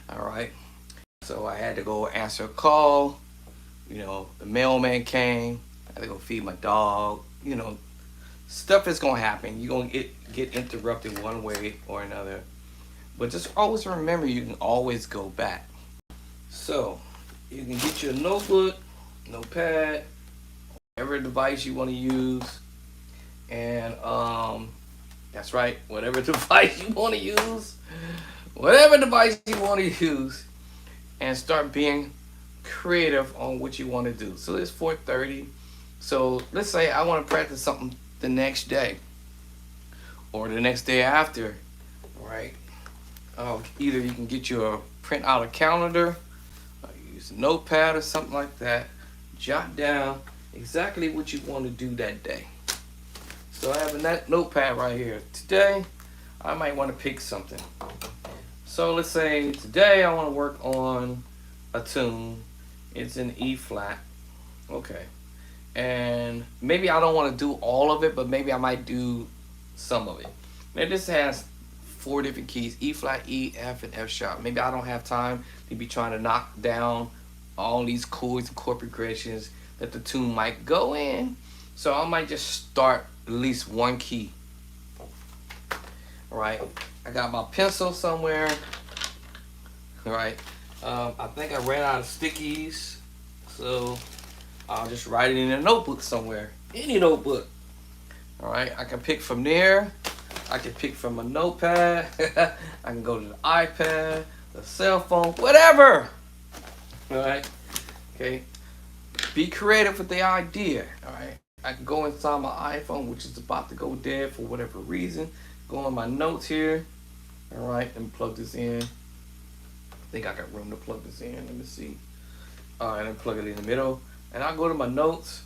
All right. So I had to go answer a call. The mailman came. I had to go feed my dog. Stuff is gonna happen. You're gonna get interrupted one way or another. But just always remember you can always go back. So you can get your notebook, notepad, whatever device you want to use, and that's right, whatever device you want to use, whatever device you want to use, and start being creative on what you want to do. So it's 4:30. So let's say I want to practice something the next day or the next day after, right? Either you can get you a print out a calendar, or use a notepad or something like that. Jot down exactly what you want to do that day. So I have a notepad right here. Today, I might want to pick something. So let's say today I want to work on a tune. It's in E flat. Okay. And maybe I don't want to do all of it, but maybe I might do some of it. Now this has 4 different keys: E flat, E, F, and F sharp. Maybe I don't have time to be trying to knock down all these chords and chord progressions that the tune might go in. So I might just start at least one key. All right. I got my pencil somewhere. All right. I think I ran out of stickies, so I'll just write it in a notebook somewhere. Any notebook. All right. I can pick from there. I can pick from a notepad. I can go to the iPad, the cell phone, whatever. All right. Okay. Be creative with the idea. All right. I can go inside my iPhone, which is about to go dead for whatever reason. Go on my notes here. All right. Let me plug this in. I think I got room to plug this in. Let me see. All right. Let me plug it in the middle. And I'll go to my notes.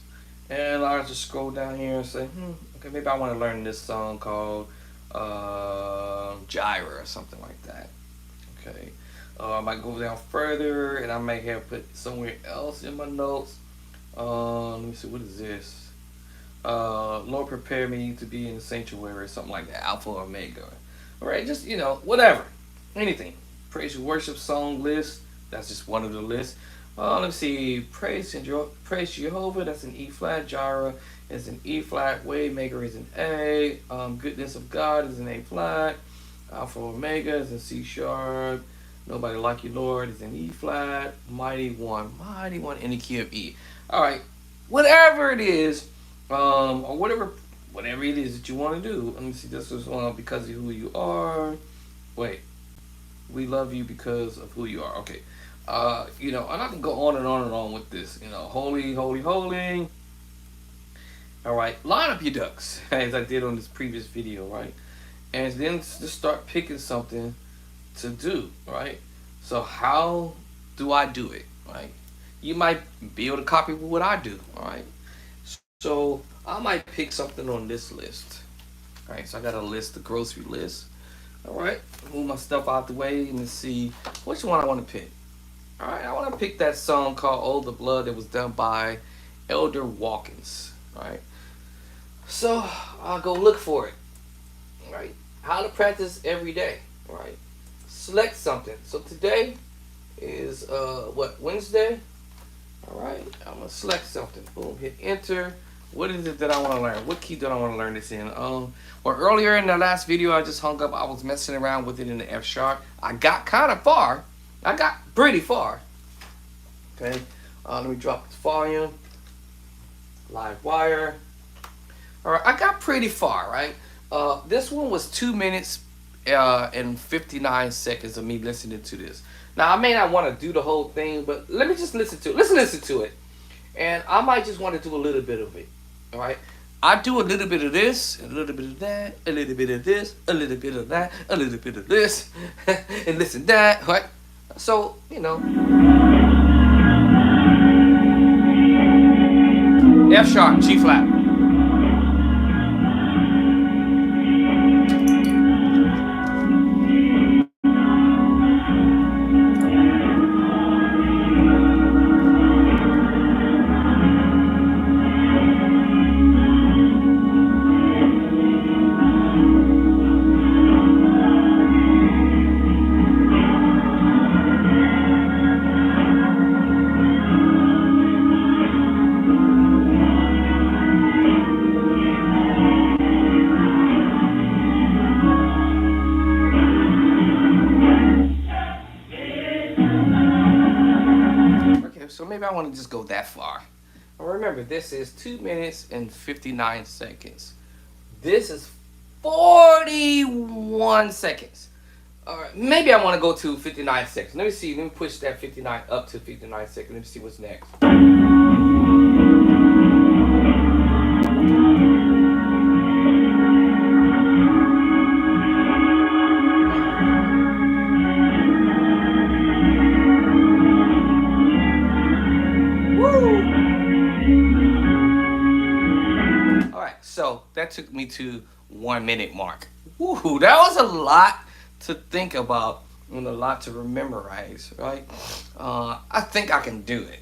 And I'll just scroll down here and say, okay, maybe I want to learn this song called Gyra or something like that. Okay. I might go down further and I might have put somewhere else in my notes. Let me see, what is this? Lord prepare me to be in the sanctuary or something like that. Alpha or Omega. Alright, just whatever. Anything. Praise and worship song list. That's just one of the lists. Let's see. Praise Jehovah. That's an E flat. Gyra is an E flat. Waymaker is an A. Goodness of God is an A flat. Alpha Omega is in C sharp. Nobody Like You Lord is in E flat. Mighty One in the key of E. All right, whatever it is, or whatever it is that you want to do. Let me see. This is because of who you are. Wait, we love you because of who you are. Okay. And I can go on and on and on with this. Holy, holy, holy. All right, line up your ducks as I did on this previous video, right? And then just start picking something to do, right? So how do I do it, right? You might be able to copy what I do, all right? So I might pick something on this list. All right, so I got a list, the grocery list. All right, move my stuff out the way and see which one I want to pick. All right, I want to pick that song called "Oh the Blood" that was done by Elder Watkins. All right, so I'll go look for it. All right, how to practice every day. All right, select something. So today is Wednesday. All right, I'm gonna select something. Boom, hit enter. What is it that I want to learn? What key do I want to learn this in? Well, earlier in the last video I just hung up, I was messing around with it in the F sharp. I got kind of far. I got pretty far. Okay, let me drop the volume. Live wire. All right, I got pretty far, right? This one was 2 minutes and 59 seconds of me listening to this. Now I may not want to do the whole thing, but let me just listen to it. Let's listen to it, and I might just want to do a little bit of it. All right. I do a little bit of this, a little bit of that, a little bit of this, a little bit of that, a little bit of this, and listen to that, right? So, F sharp, G flat. so maybe I want to just go that far. Remember, this is 2 minutes and 59 seconds. This is 41 seconds. All right, maybe I want to go to 59 seconds. Let me see. Let me push that 59 up to 59 seconds. Let me see what's next. So that took me to 1 minute mark. Woo, that was a lot to think about and a lot to memorize, right? I think I can do it.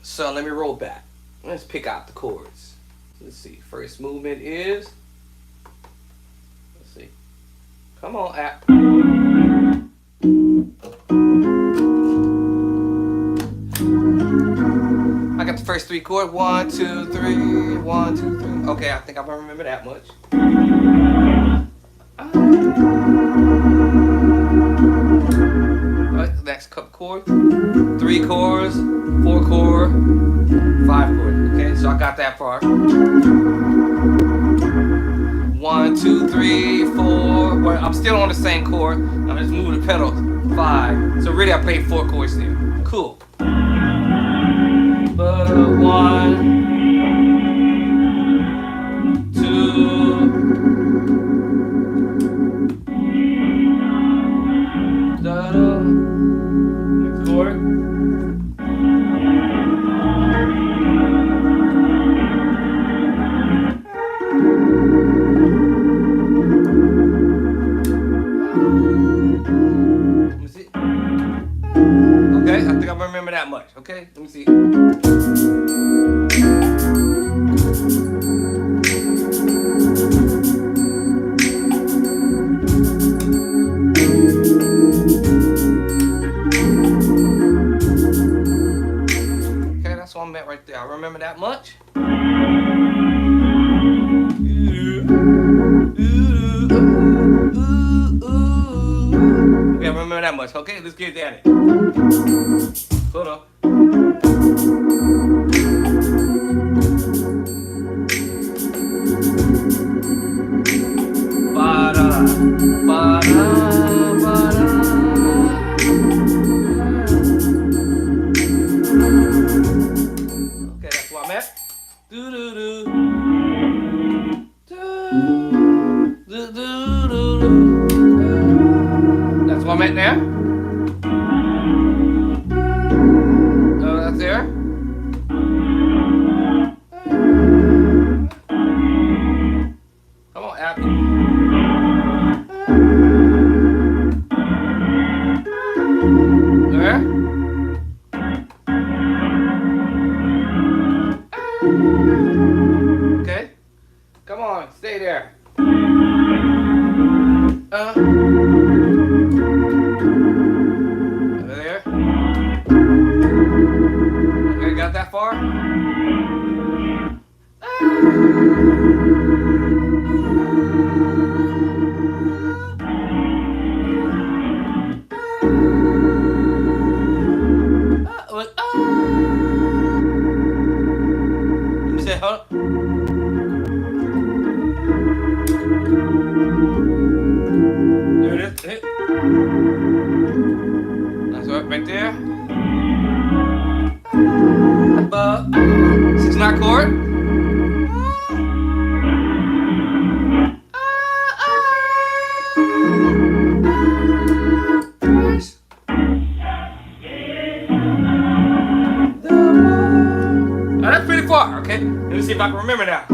So let me roll back. Let's pick out the chords. Let's see. First movement is, let's see. Come on, app. I got the first 3 chords. 1, 2, 3. 1, 2, 3. Okay, I think I remember that much. Alright, next couple chords. 3 chords, 4 chord, 5 chords. Okay, so I got that far. 1, 2, 3, 4. Well, I'm still on the same chord. I'm just moving the pedals. 5. So really, I played 4 chords there. Cool. But 1, 2, da-da. Next chord. Let me see. Okay, I think I remember that much. Okay, let me see. Okay, that's what I'm at right there. I remember that much. Okay, I remember that much. Okay, let's get at it. Hold on. Ba-da, ba-da, ba-da. Okay, that's where I'm at. Do-do-do. Do-do-do-do. That's where I'm at now. That's there. Come on, Abby. There. Okay. Come on, stay there. Over there. Okay, got that far? Let me say, hold on. There it is. Hit. That's right there. 6/9 chord. That's pretty far, okay? Let me see if I can remember now.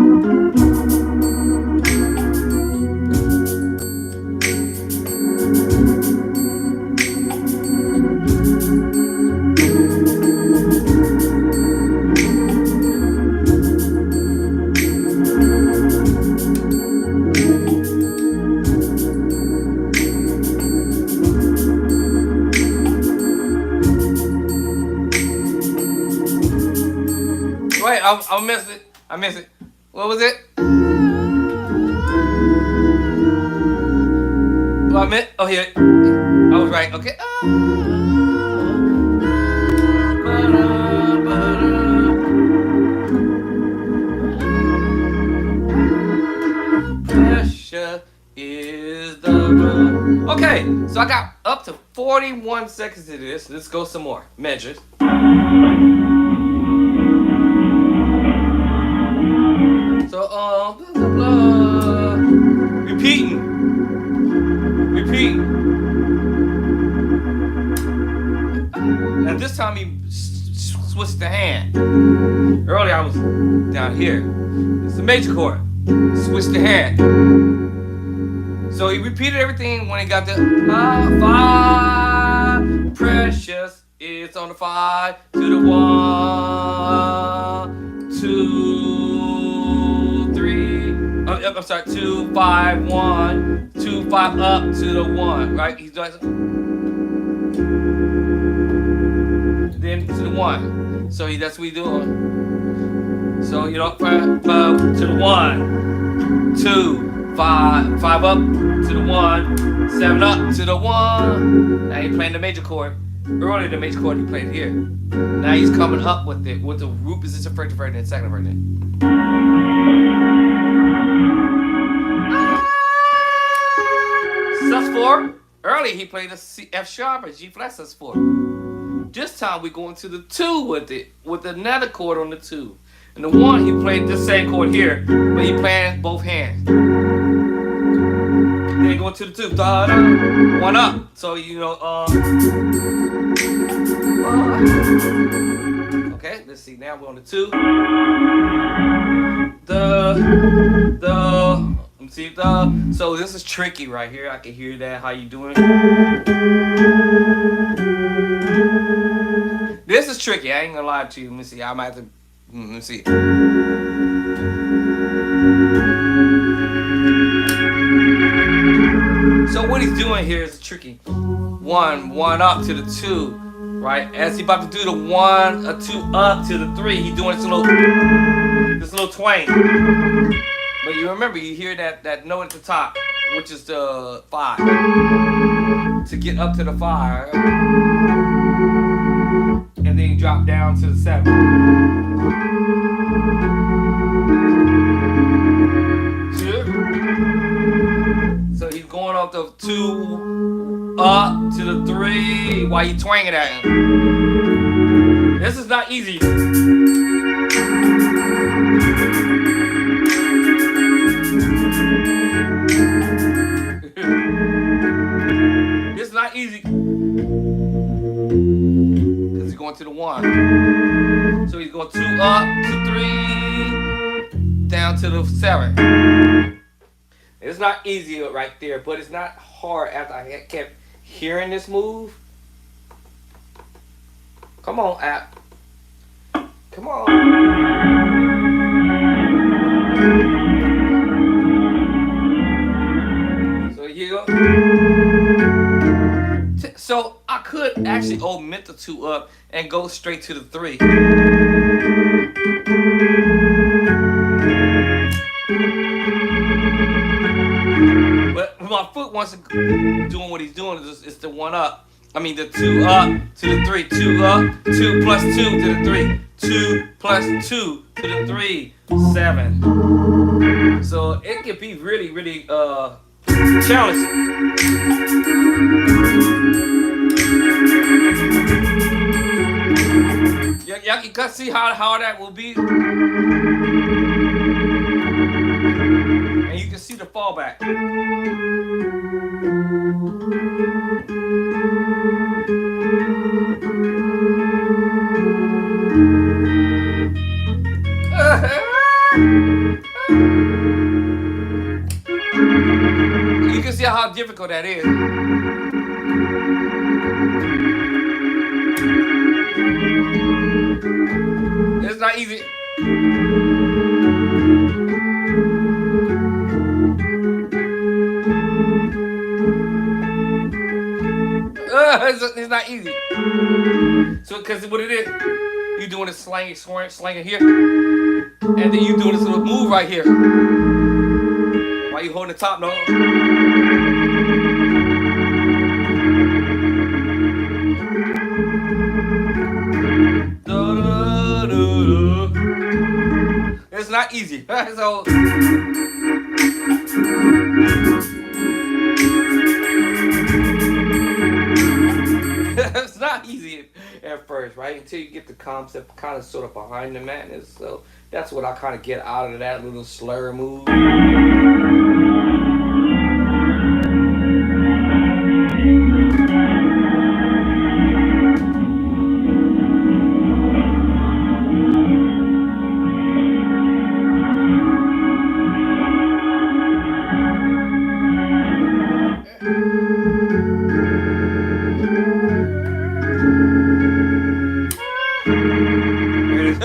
Wait, I missed it. I missed it. What was it? Well, I meant. Oh, here. I was right. Okay. Okay, so I got up to 41 seconds to this. Let's go some more. Measures. So, blah, blah, blah. Repeating. Now this time he switched the hand. Earlier I was down here. It's the major chord. Switched the hand. So he repeated everything when he got the 5. Precious. It's on the 5 to the 1, 2, 3. I'm sorry, 2, 5, 1, 2, 5 up to the 1. Right? He's doing. Then to the 1. So that's what he's doing. So you know, 5 to the 1, 2, 5 up to the 1, 7 up to the 1. Now he's playing the major chord. Earlier the major chord he played here. Now he's coming up with it with the root position, first version and second version. Sus4. Earlier he played a C, F sharp or G flat sus4. This time we're going to the 2 with it, with another chord on the 2. And the 1 he played the same chord here, but he playing both hands. Then going to the 2, 1 up. So you know, okay, let's see. Now we're on the 2. Let me see. So this is tricky right here. I can hear that. How you doing? This is tricky. I ain't gonna lie to you. Let me see. I might have to. Let me see. So what he's doing here is tricky. 1 up to the 2, right? As he about to do the 1 or 2 up to the 3, he's doing this little twang. But you remember, you hear that note at the top, which is the 5. To get up to the 5, and then you drop down to the 7. So he's going up the 2 up to the 3 while you twanging at him. This is not easy. This is not easy. Because he's going to the 1. So he's going 2 up to 3 down to the 7. It's not easy right there, but it's not hard after I kept hearing this move. Come on, app. Come on. So here you go. So I could actually omit the 2 up and go straight to the 3. But my foot wants to doing what he's doing is the 1 up. I mean the 2 up to the 3. 2 up, 2 plus 2 to the 3. 2 plus 2 to the 3. 7. So it can be really, really challenging. Y'all can see how that will be. And you can see the fallback. You can see how difficult that is. It's not easy. It's not easy. So, because what it is, you doing this slanging here, and then you doing this little move right here while you holding the top note. It's not easy. So. easy at first, right? Until you get the concept kind of sort of behind the madness. So that's what I kind of get out of that little slur move. There it is.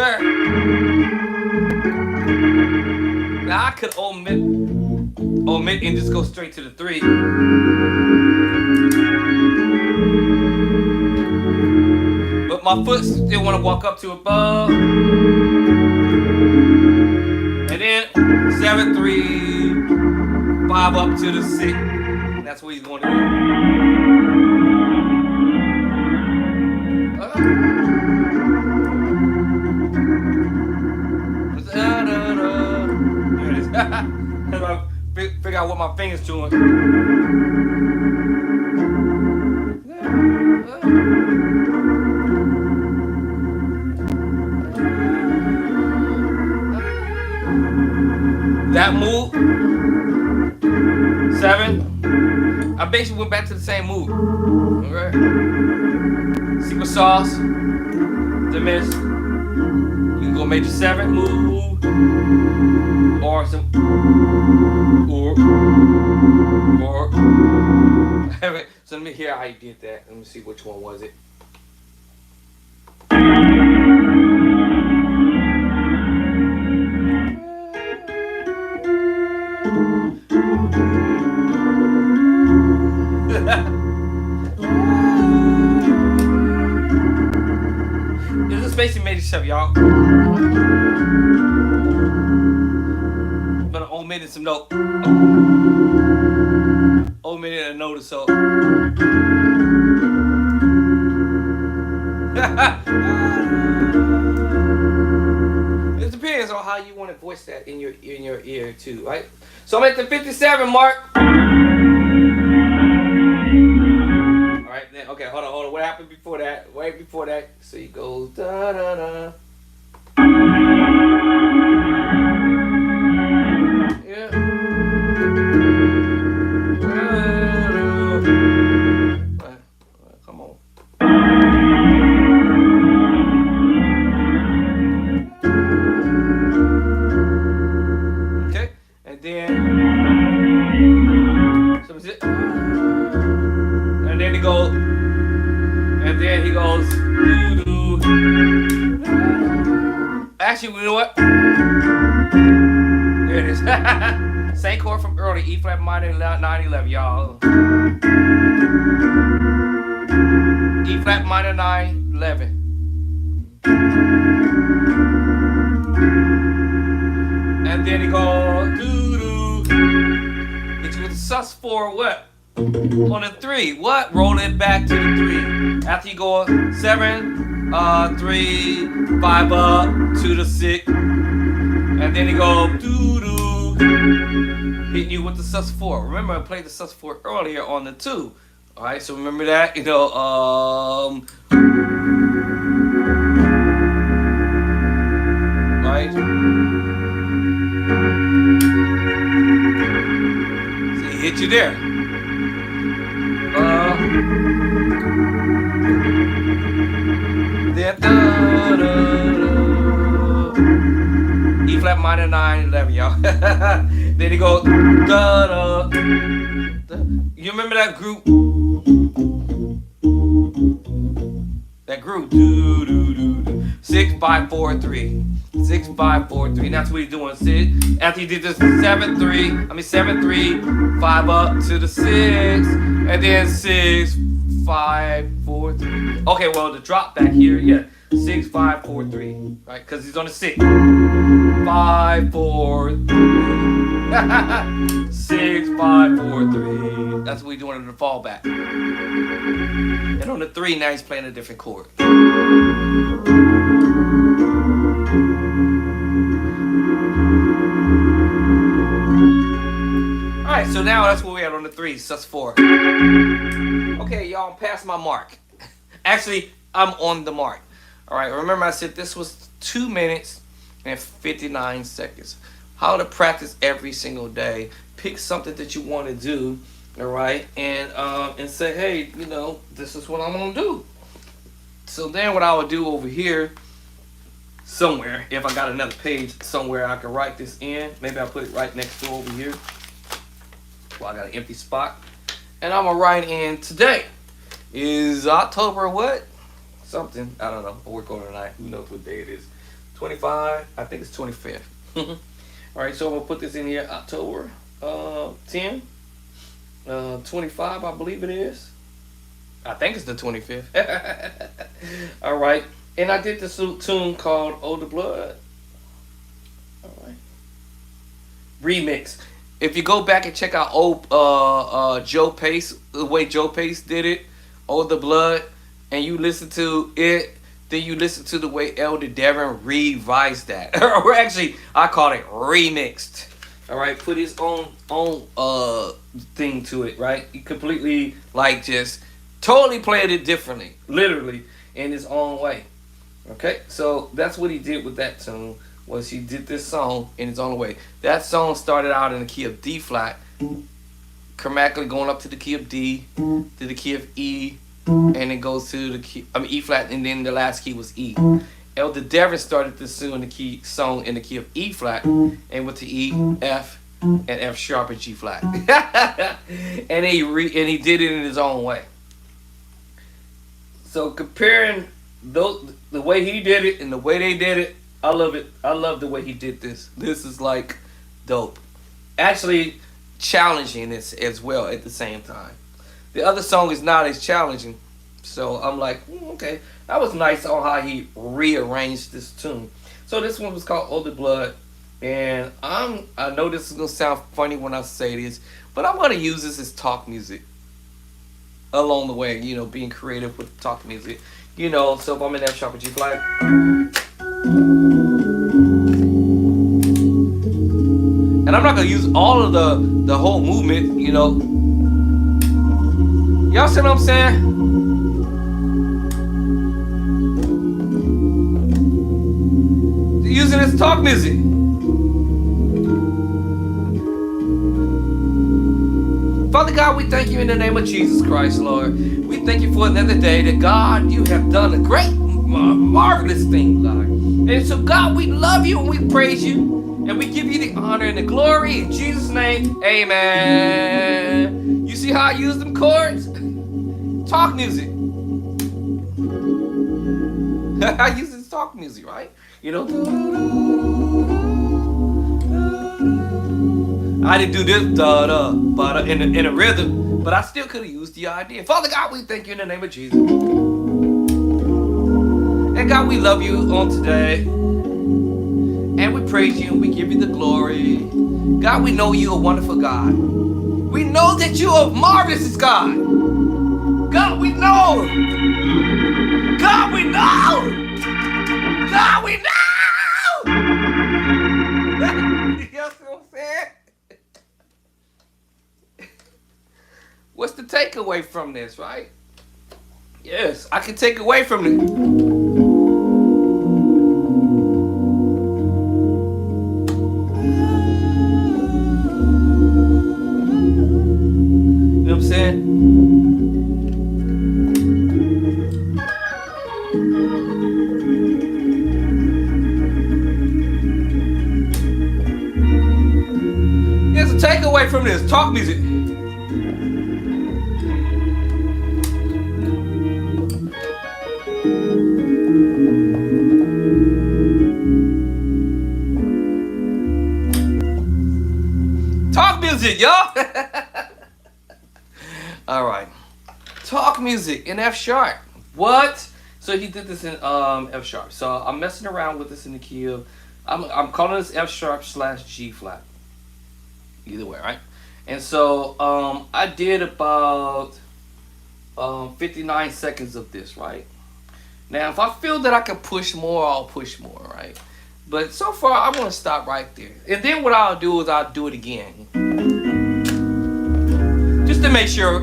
Now I could omit and just go straight to the 3. But my foot still want to walk up to above. And then 7, 3, 5 up to the 6. That's what he's going to do. There it is. Figure out what my fingers doing. That move, 7. I basically went back to the same move. Okay. Secret sauce, diminished. You can go major 7 move, or some, or. So let me hear how you did that. Let me see which one was it. This is basically major 7, y'all. But I omitted some note. Omitted a note or so. It depends on how you want to voice that in your ear too, right? So I'm at the 57 mark. All right, then. Okay, hold on. What happened before that? Right before that, so he goes da da da. Yeah. Come on. Okay, and then so is it? And then he goes, doo-doo. Actually, you know what? There it is. Same chord from early, E flat minor 9/11, y'all. E flat minor 9/11. And then he goes doo-doo. Hit you with the sus4 what? On the 3. What? Roll it back to the 3. After you go 7, 3, 5 up to the 6. And then he go doo-doo. Hit you with the sus4. Remember I played the sus4 earlier on the 2. Alright, so remember that, right? So he hit you there. Then E flat minor 9/11, y'all. Then he goes da da. You remember that group? That group. Do do do do. 6 5 4 3. 6 5 4 3. That's what he's doing. After he did this 7 3. 7 3. 5 up to the 6, and then 6 5 4 3. Okay, well the drop back here, yeah. 6 5 4 3. Right, because he's on the 6. 5 4 3. 6 5 4 3. That's what we're doing in the fallback. And on the 3 now he's playing a different chord. Alright, so now that's where we're at on the 3, sus4. Okay, y'all, I'm past my mark. Actually, I'm on the mark. All right. Remember, I said this was 2 minutes and 59 seconds. How to practice every single day. Pick something that you want to do. All right, and say, hey, this is what I'm gonna do. So then, what I would do over here, somewhere, if I got another page somewhere, I can write this in. Maybe I'll put it right next to over here. Well, I got an empty spot, and I'm gonna write in today is October what? Something, I don't know. I work overnight. Who knows what day it is? 25. I think it's 25th. All right, so I'm gonna put this in here. October 10, 25. I believe it is. I think it's the 25th. All right, and I did this tune called "Oh the Blood." All right, remix. If you go back and check out old Joe Pace, the way Joe Pace did it, "Oh the Blood," and you listen to it, then you listen to the way Elder Devin revised that. Or actually, I call it remixed. All right, put his own thing to it. Right, he completely just totally played it differently, literally in his own way. Okay, so that's what he did with that tune. Was he did this song in his own way. That song started out in the key of D flat, chromatically going up to the key of D, to the key of E, and it goes to the key, E flat, and then the last key was E. Elder Devin started this song in the key of E flat, and went to E, F, and F sharp and G flat. and he did it in his own way. So comparing the way he did it and the way they did it, I love it. I love the way he did this. This is dope. Actually challenging this as well at the same time. The other song is not as challenging. So I'm like, okay. That was nice on how he rearranged this tune. So this one was called "Oh the Blood." And I know this is going to sound funny when I say this, but I'm going to use this as talk music along the way, being creative with talk music. So if I'm in F sharp or G flat. And I'm not gonna use all of the whole movement, Y'all see what I'm saying? Using this talk music. Father God, we thank you in the name of Jesus Christ, Lord. We thank you for another day that, God, you have done a great, marvelous thing, God. And so, God, we love you and we praise you. And we give you the honor and the glory in Jesus' name. Amen. You see how I use them chords? Talk music. I use this talk music, right? I didn't do this da-da, but in a rhythm, but I still could have used the idea. Father God, we thank you in the name of Jesus. And God, we love you on today. And we praise you and we give you the glory. God, we know you're a wonderful God. We know that you are marvelous, God. God, we know. God, we know. God, we know. You know what I'm saying? What's the takeaway from this, right? Yes, I can take away from it. You know what I'm saying? Here's a takeaway from this talk music. Talk music, y'all. All right, talk music in F sharp. What? So he did this in F sharp. So I'm messing around with this in the key of. I'm calling this F sharp / G flat. Either way, right? And so I did about 59 seconds of this, right? Now, if I feel that I can push more, I'll push more, right? But so far, I'm going to stop right there. And then what I'll do is I'll do it again. Just to make sure,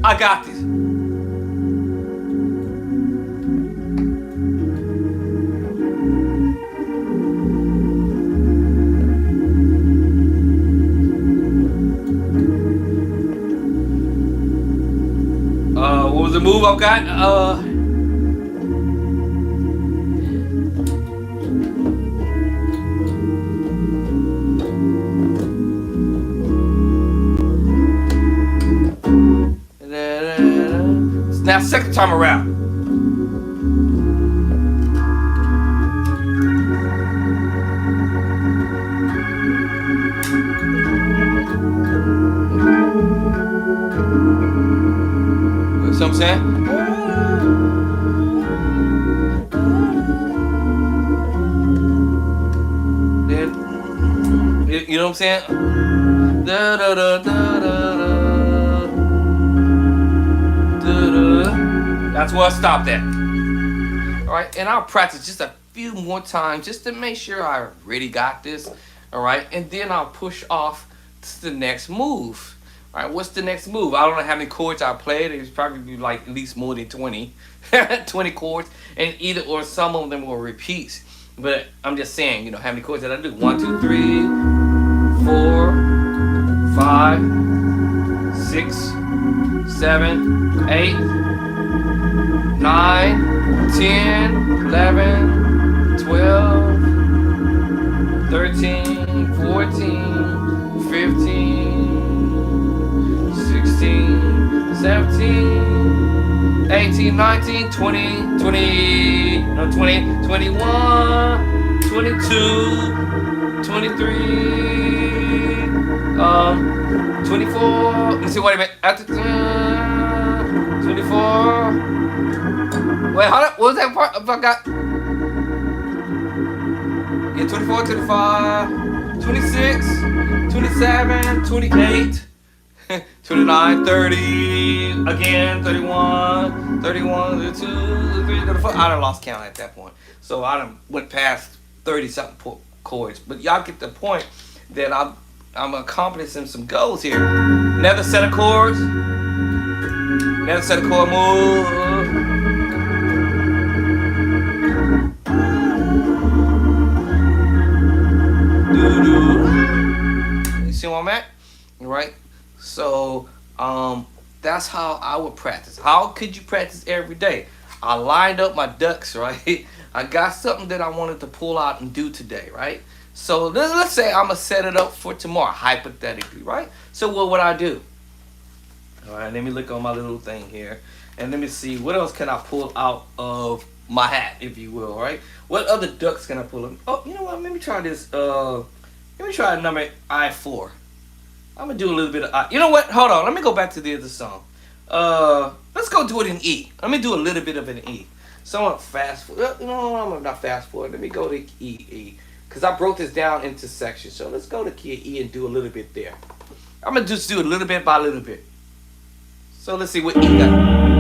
I got this. What was the move I got? Now, second time around. You see what I'm saying? Then, you know what I'm saying? Da, da, da, da, da, da, da. That's where I stopped at. All right, and I'll practice just a few more times just to make sure I really got this. All right, and then I'll push off to the next move. All right, what's the next move? I don't know how many chords I played. It's probably like at least more than 20, 20 chords, and either or some of them will repeat. But I'm just saying, you know, how many chords did I do? 1, 2, 3, 4, 5, 6, 7, 8, 9, 10, 11, 12, 13, 14, 15, 16, 17, 18, 19, 20, 20, no, 20, 21, 22, 23, 24. Let me see, wait a minute. After 24. Wait, hold up. What was that part? I forgot. Yeah, 24, 25, 26, 27, 28, 29, 30, again, 31, 31, 32, 33, 34. I done lost count at that point. So I done went past 30 something chords. But y'all get the point that I'm accomplishing some goals here. Another set of chords. Another set of chord moves. You see where I'm at? Right? So that's how I would practice. How could you practice every day? I lined up my ducks, right? I got something that I wanted to pull out and do today, right? So let's say I'm gonna set it up for tomorrow, hypothetically, right? So what would I do? All right, let me look on my little thing here, and let me see what else can I pull out of my hat, if you will, right? What other ducks can I pull up? Oh, you know what? Let me try this. Let me try number I4. I'm gonna do a little bit of I. You know what? Hold on. Let me go back to the other song. Let's go do it in E. Let me do a little bit of an E. So I'm gonna fast forward. No, I'm not fast forward. Let me go to E. Because I broke this down into sections. So let's go to key of E and do a little bit there. I'm going to just do a little bit by little bit. So let's see what E got.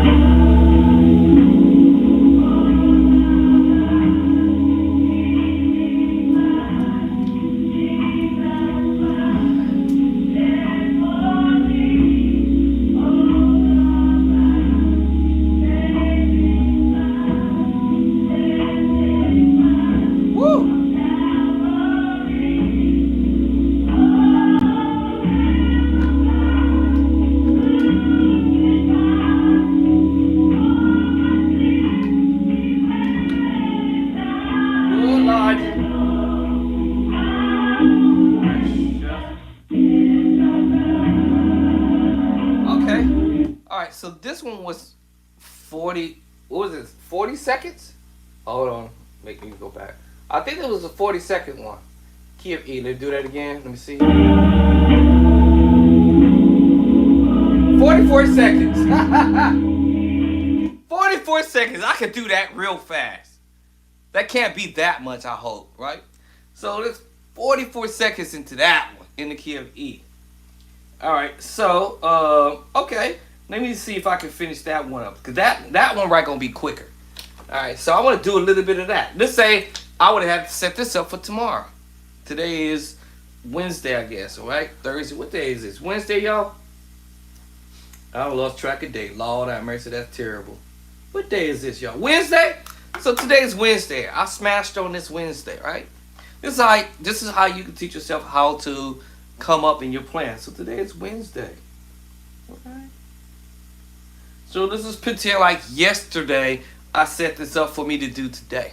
So this one was 40, what was it, 40 seconds? Hold on, make me go back. I think it was a 40-second one. Key of E, let's do that again, let me see. 44 seconds. 44 seconds, I could do that real fast. That can't be that much, I hope, right? So let's 44 seconds into that one, in the key of E. Alright, so, okay. Let me see if I can finish that one up. Because that one right going to be quicker. Alright, so I want to do a little bit of that. Let's say I would have to set this up for tomorrow. Today is Wednesday, I guess, alright? Thursday. What day is this? Wednesday, y'all? I lost track of day. Lord have mercy, that's terrible. What day is this, y'all? Wednesday? So today is Wednesday. I smashed on this Wednesday, right? This is how you can teach yourself how to come up in your plan. So today is Wednesday. Okay. So this is pretend like yesterday I set this up for me to do today.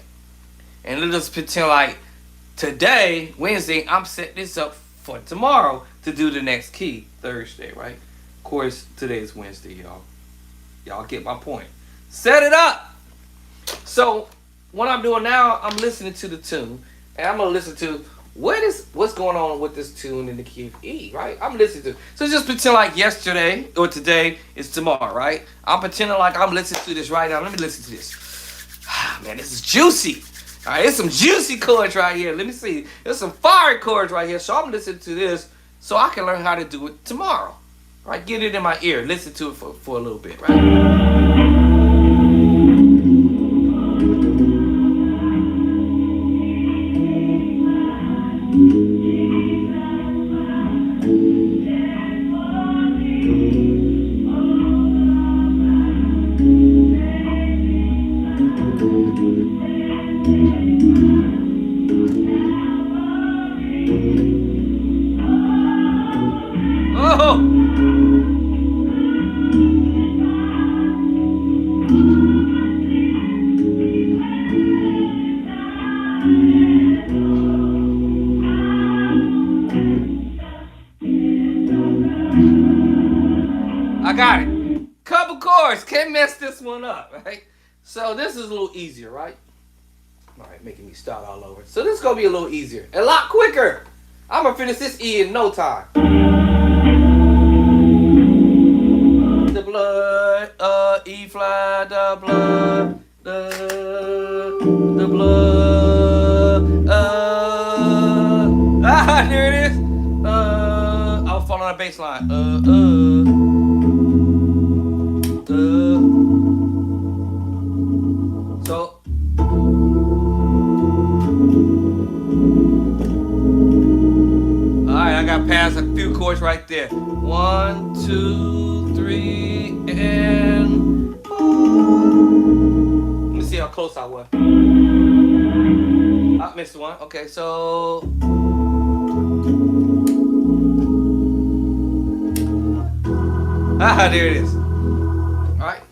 And let's just pretend like today, Wednesday, I'm setting this up for tomorrow to do the next key, Thursday, right? Of course, today is Wednesday, y'all. Y'all get my point. Set it up. So what I'm doing now, I'm listening to the tune, and I'm gonna listen to what's going on with this tune in the key of E, right? I'm listening to. So just pretend like yesterday or today is tomorrow, right? I'm pretending like I'm listening to this right now. Let me listen to this. Man, this is juicy. All right, there's some juicy chords right here. Let me see. There's some fire chords right here. So I'm listening to this so I can learn how to do it tomorrow. Right? Get it in my ear. Listen to it for a little bit, right? Oh! I got it. Couple chords. Can't mess this one up, right? So this is a little easier, right? All right, making me start all over. So this is going to be a little easier. A lot quicker. I'm going to finish this E in no time. The blood, E flat, the blood, the blood, there it is. I'll fall on the bass line. So alright, I got past a few chords right there. 1, 2, 3, and 4. Let me see how close I was. I missed one. Okay, so there it is. Alright.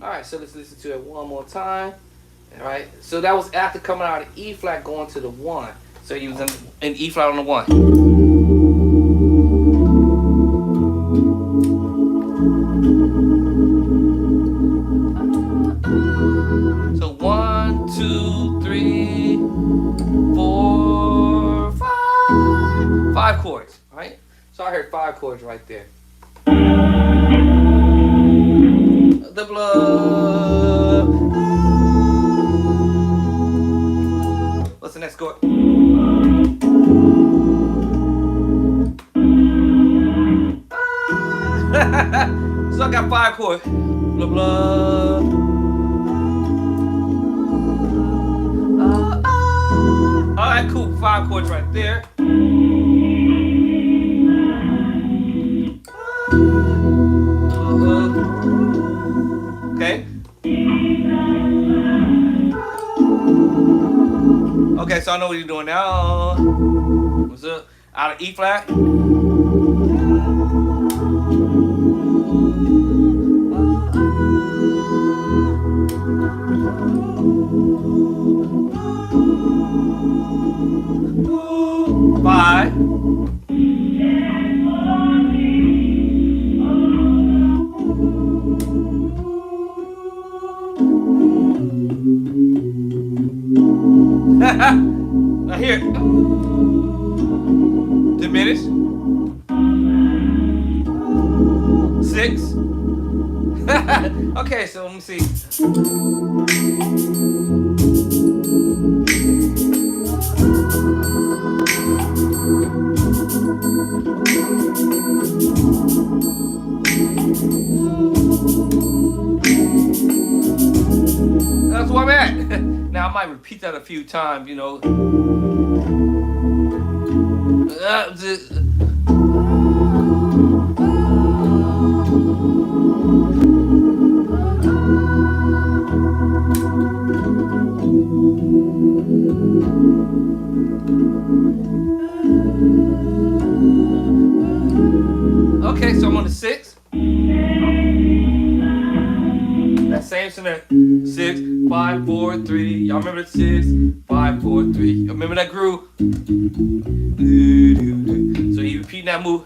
Alright, so let's listen to it one more time. Alright, so that was after coming out of E flat going to the 1. So you was in E flat on the 1. So 1, 2, 3, 4, 5. 5 chords, right? So I heard 5 chords right there. The blood. What's the next chord? So I got 5 chords. Blah blah. Alright, cool. 5 chords right there. Okay. Okay, so I know what you're doing now. What's up? Out of E flat. Five. Now here, diminish. 6. Okay, so let me see. That's where I'm at. Now I might repeat that a few times, you know. Okay, so I'm on the 6. same scenario. 6, 5, 4, 3. Y'all remember the 6, 5, 4, 3. Y'all remember that groove? So you repeat that move.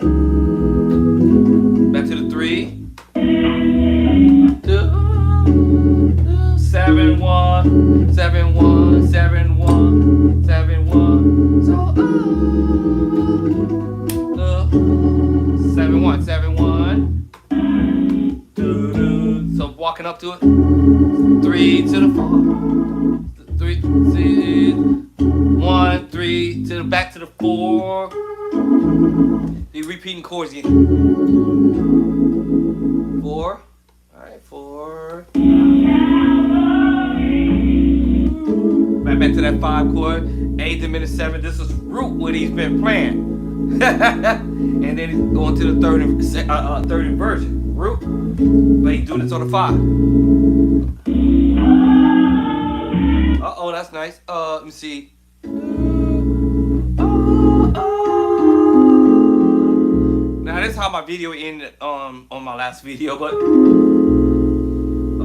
Back to the 3. 7, 1, 7, 1, 7, 1, 7, 1. So 7, 1, 7, 1. So walking up to it. 3 to the 4. 3, 6, 1, 3 to the back to the 4. You're repeating chords again. 4. Alright, 4. Back to that 5 chord. 8 diminished 7. This is root what he's been playing. And then he's going to the third inversion. Root. But he's doing this on the 5. Uh-oh, that's nice. Let me see. Now this is how my video ended on my last video, but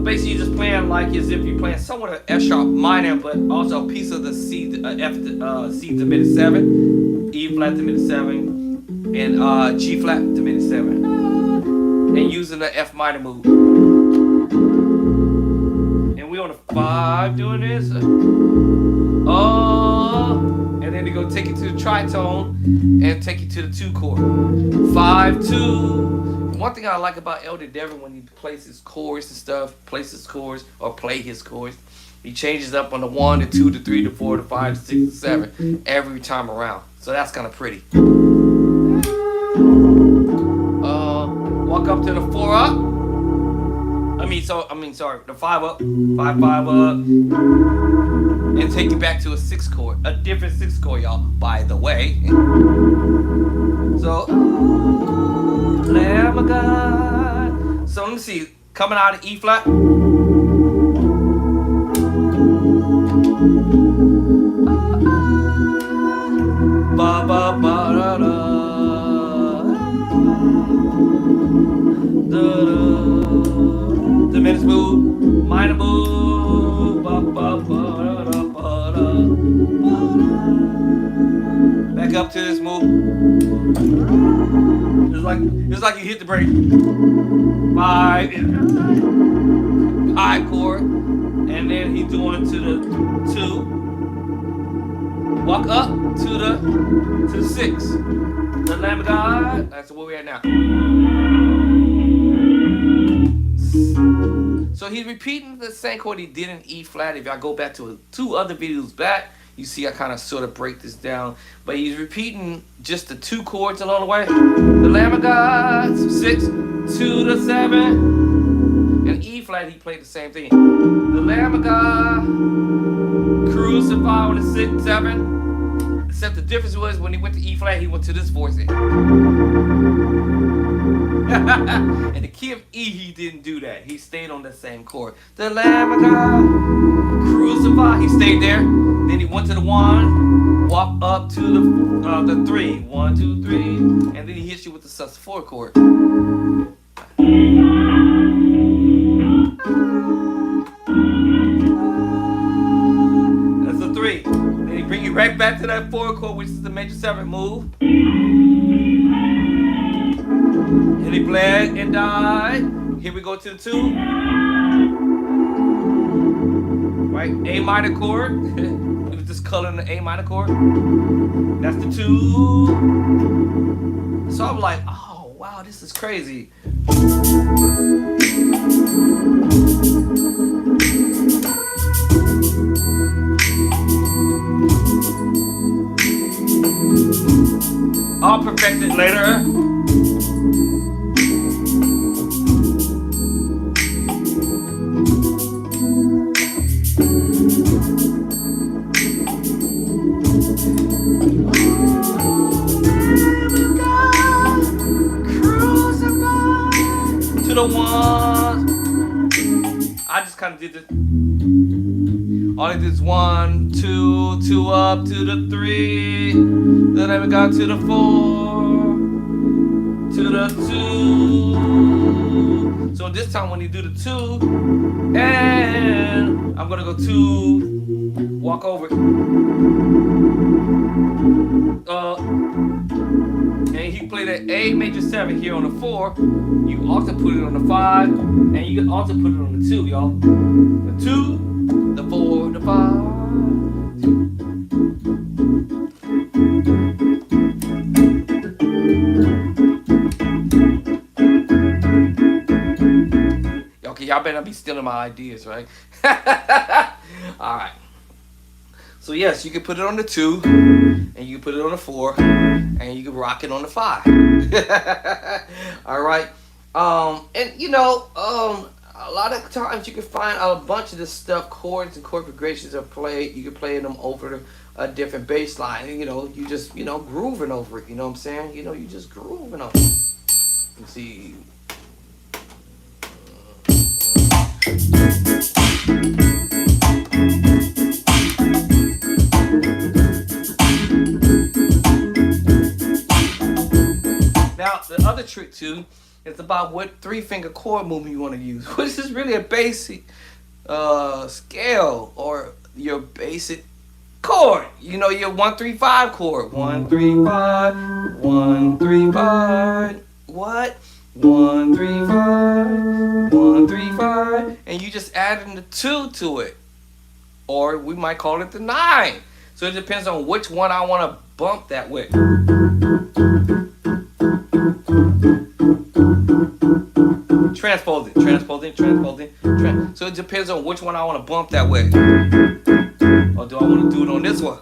basically you're just playing like as if you're playing somewhat of F sharp minor, but also a piece of the C C diminished 7, E flat diminished 7, and G flat diminished 7, and using the F minor move. And we on the 5 doing this. And then they go take you to the tritone and take you to the 2 chord. 5, 2. One thing I like about Elder Devin when he plays his chords and stuff, plays his chords or play his chords, he changes up on the 1, the 2, the 3, the 4, the 5, the 6, the 7 every time around. So that's kind of pretty. Walk up to the 4 up. Sorry, the 5 up, 5, 5 up, and take you back to a 6 chord, a different 6 chord, y'all. By the way. So, Lamb of God. So let me see, coming out of E flat. Ba ba ba da da. Diminished move, minor move, ba, ba, ba, da, ba, da, ba, da. Back up to this move. It's like you hit the brake. 5 high chord, and then he's doing to the 2. Walk up to the 6. The Lamb of God. That's where we're at now. So he's repeating the same chord he did in E flat. If y'all go back to 2 other videos back, you see I kind of sort of break this down. But he's repeating just the 2 chords along the way. The Lamb of God, 6 to the 7. And E flat, he played the same thing. The Lamb of God, crucified on the 6, 7. Except the difference was when he went to E flat, he went to this voice. And the key of E, he didn't do that. He stayed on the same chord. The Lamb of God, crucified. He stayed there. Then he went to the 1, walked up to the 3. 1, 2, 3, and then he hits you with the sus4 chord. That's the 3. Then he bring you right back to that 4 chord, which is the major 7 move. And he bled and died. Here we go to the 2. Right, A minor chord. It was just coloring the A minor chord. That's the 2. So I'm like, oh wow, this is crazy. I'll perfect it later. To the 1. I just kind of did this. All I did is 1, 2, 2 up to the 3. Then I got to the 4, to the 2. So this time when you do the 2, and I'm gonna go 2, walk over, and you play the A major 7 here on the 4. You also put it on the 5, and you can also put it on the 2, y'all. The 2, the 4, the 5. Okay, y'all better not be stealing my ideas, right? All right. So yes, you can put it on the 2, and you can put it on the 4, and you can rock it on the 5. All right. And you know, a lot of times you can find a bunch of this stuff, chords and chord progressions are played. You can play them over a different bass line. You know, you just, you know, grooving over it. You know what I'm saying? You know, you just grooving over it. Let's see. Now, the other trick too is about what 3-finger chord movement you want to use, which is really a basic scale or your basic chord. You know, your 1-3-5 chord. 1-3-5, 1-3-5. What? 1-3-5, 1-3-5, and you just adding the 2 to it, or we might call it the 9. So it depends on which one I want to bump that with. Transposing. So it depends on which one I want to bump that way. Or do I want to do it on this one?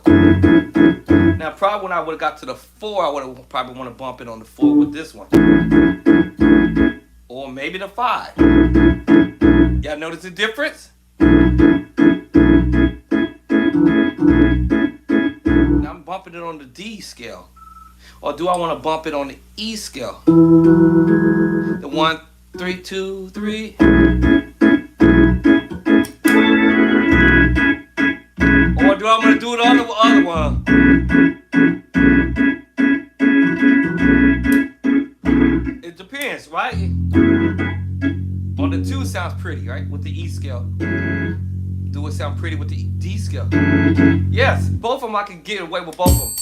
Now, probably when I would have got to the 4, I would have probably want to bump it on the 4 with this one. Or maybe the 5. Y'all notice the difference? Now I'm bumping it on the D scale. Or do I want to bump it on the E scale? The 1, 3, 2, 3. Or do I want to do it on the other one? It depends, right? On the 2 sounds pretty, right? With the E scale. Do it sound pretty with the D scale? Yes, both of them I can get away with both of them.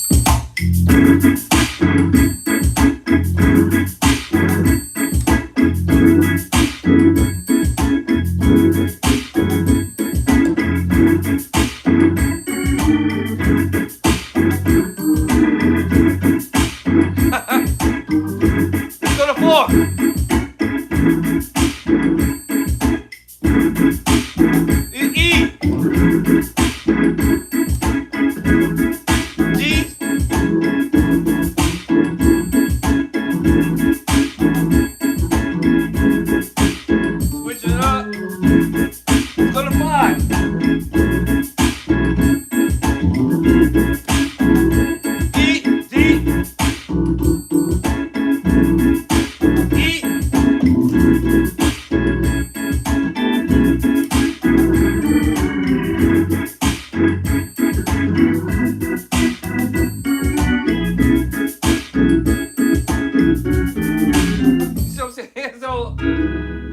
Let's go to 4. E. D. Switch it up. Let's go to 5. E. D. E. So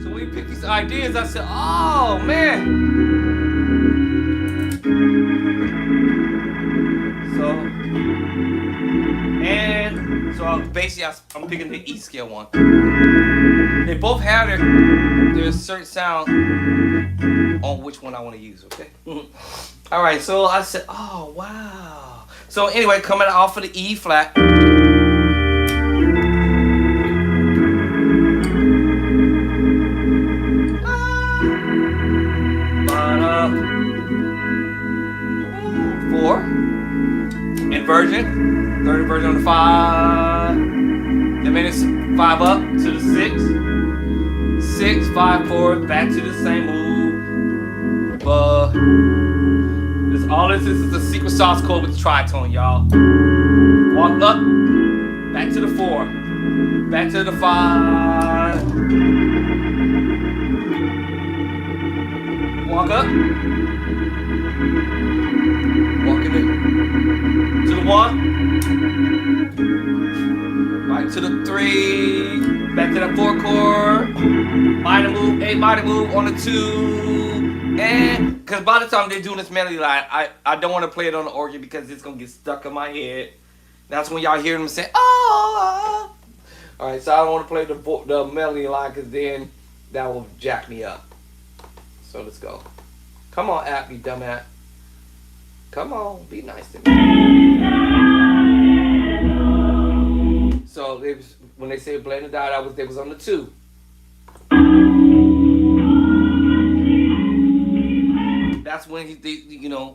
when we pick these ideas, I said, oh man. So basically I'm picking the E scale one. They both have their certain sound on which one I want to use, okay? All right, so I said, oh wow. So anyway, coming off of the E flat. Inversion, third inversion on the 5, then it's 5 up to the 6, 6, 5, 4, back to the same move. But all this is the secret sauce chord with the tritone, y'all. Walk up, back to the 4, back to the 5, walk up, walking it. To the 1, right to the 3, Back to the 4 chord. Minor move, A minor move on the 2. And because by the time they're doing this melody line, I don't want to play it on the organ because it's going to get stuck in my head. That's when y'all hear them say, oh. Alright, so I don't want to play the melody line because then that will jack me up. So let's go. Come on, app, you dumb app. Come on, be nice to me. So when they say blend and die, they was on the 2. That's when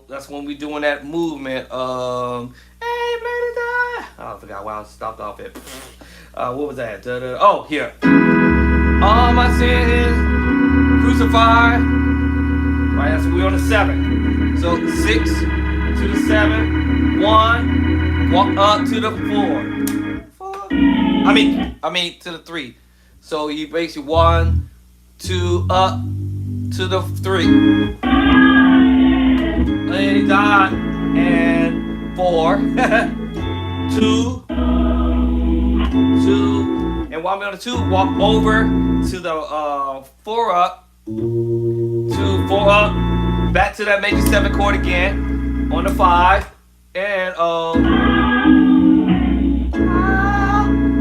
that's when we doing that movement. Hey, blend and die. Oh, I forgot why I stopped off it. What was that? Oh, here. All my sins crucified. Right, that's we on the 7. So 6 to the 7, 1, walk up to the 4. I mean to the 3. So you basically 1, 2, up to the 3. And dot and 4, 2, 2, and while we're on the 2, walk over to the 4 up. 2, 4 up, back to that major 7 chord again on the 5, and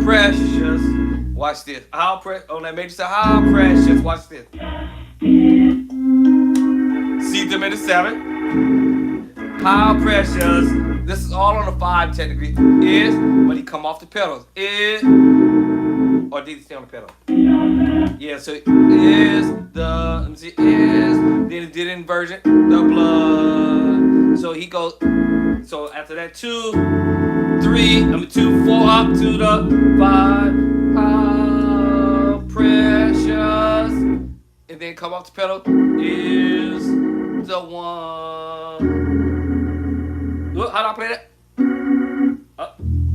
precious. Watch this. How on that major 7. How precious. Watch this. C diminished 7. How precious. This is all on the 5 technically. Is, but he come off the pedals. Is, or did he stay on the pedal? Yeah, so is the, let me see, is, then it did inversion, the blood. So he goes, so after that 2, 3, 2, 4 up to the 5, how precious, and then come off the pedal, is the 1. Look, how do I play that?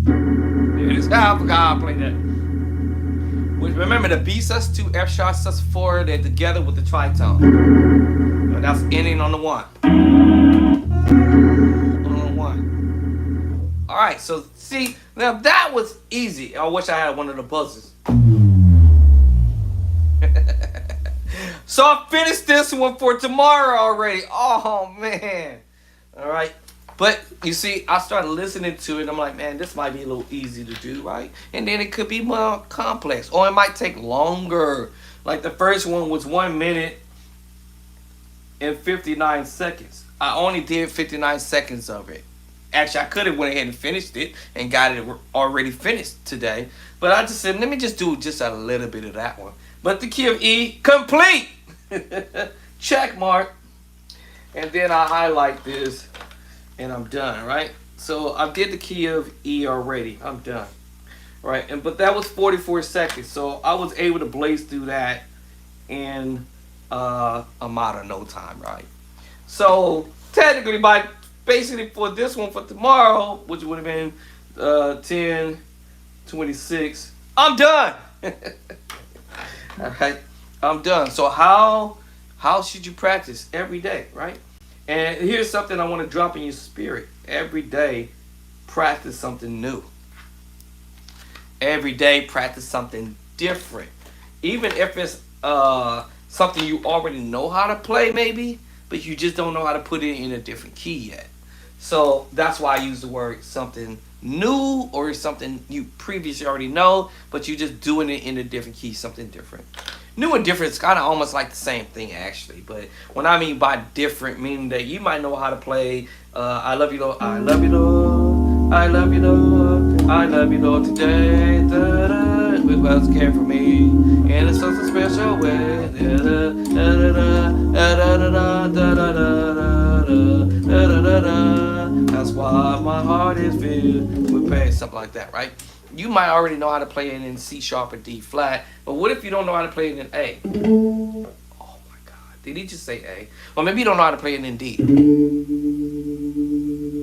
There it is. I forgot how I play that. Remember the B sus2, F sharp sus4, they're together with the tritone. And that's ending on the 1. On the 1. Alright, so see, now that was easy. I wish I had one of the buzzers. So I finished this one for tomorrow already. Oh man. Alright. But you see, I started listening to it. I'm like, man, this might be a little easy to do, right? And then it could be more complex, or it might take longer. Like the first one was 1 minute and 59 seconds. I only did 59 seconds of it. Actually, I could have went ahead and finished it and got it already finished today. But I just said, let me just do just a little bit of that one. But the key of E, complete. Check mark. And then I highlight this. And I'm done, right? So I did the key of E already. I'm done, right? But that was 44 seconds. So I was able to blaze through that in a matter of no time, right? So technically, basically for this one for tomorrow, which would have been 10:26, I'm done. All right, I'm done. So how should you practice every day, right? And here's something I want to drop in your spirit. Every day, practice something new. Every day, practice something different. Even if it's something you already know how to play, maybe, but you just don't know how to put it in a different key yet. So that's why I use the word something new, or something you previously already know, but you're just doing it in a different key, something different. New and different is kind of almost like the same thing, actually. But when I mean by different, meaning that you might know how to play I love you, Lord, I love you, Lord, I love you, Lord, I love you, Lord, today, da-da, with what's care for me, in a such a special way, da-da, da-da, da-da, da-da, da-da, that's why my heart is filled with pain, something like that, right? You might already know how to play it in C sharp or D flat, but what if you don't know how to play it in A? Oh my God, did he just say A? Or maybe you don't know how to play it in D.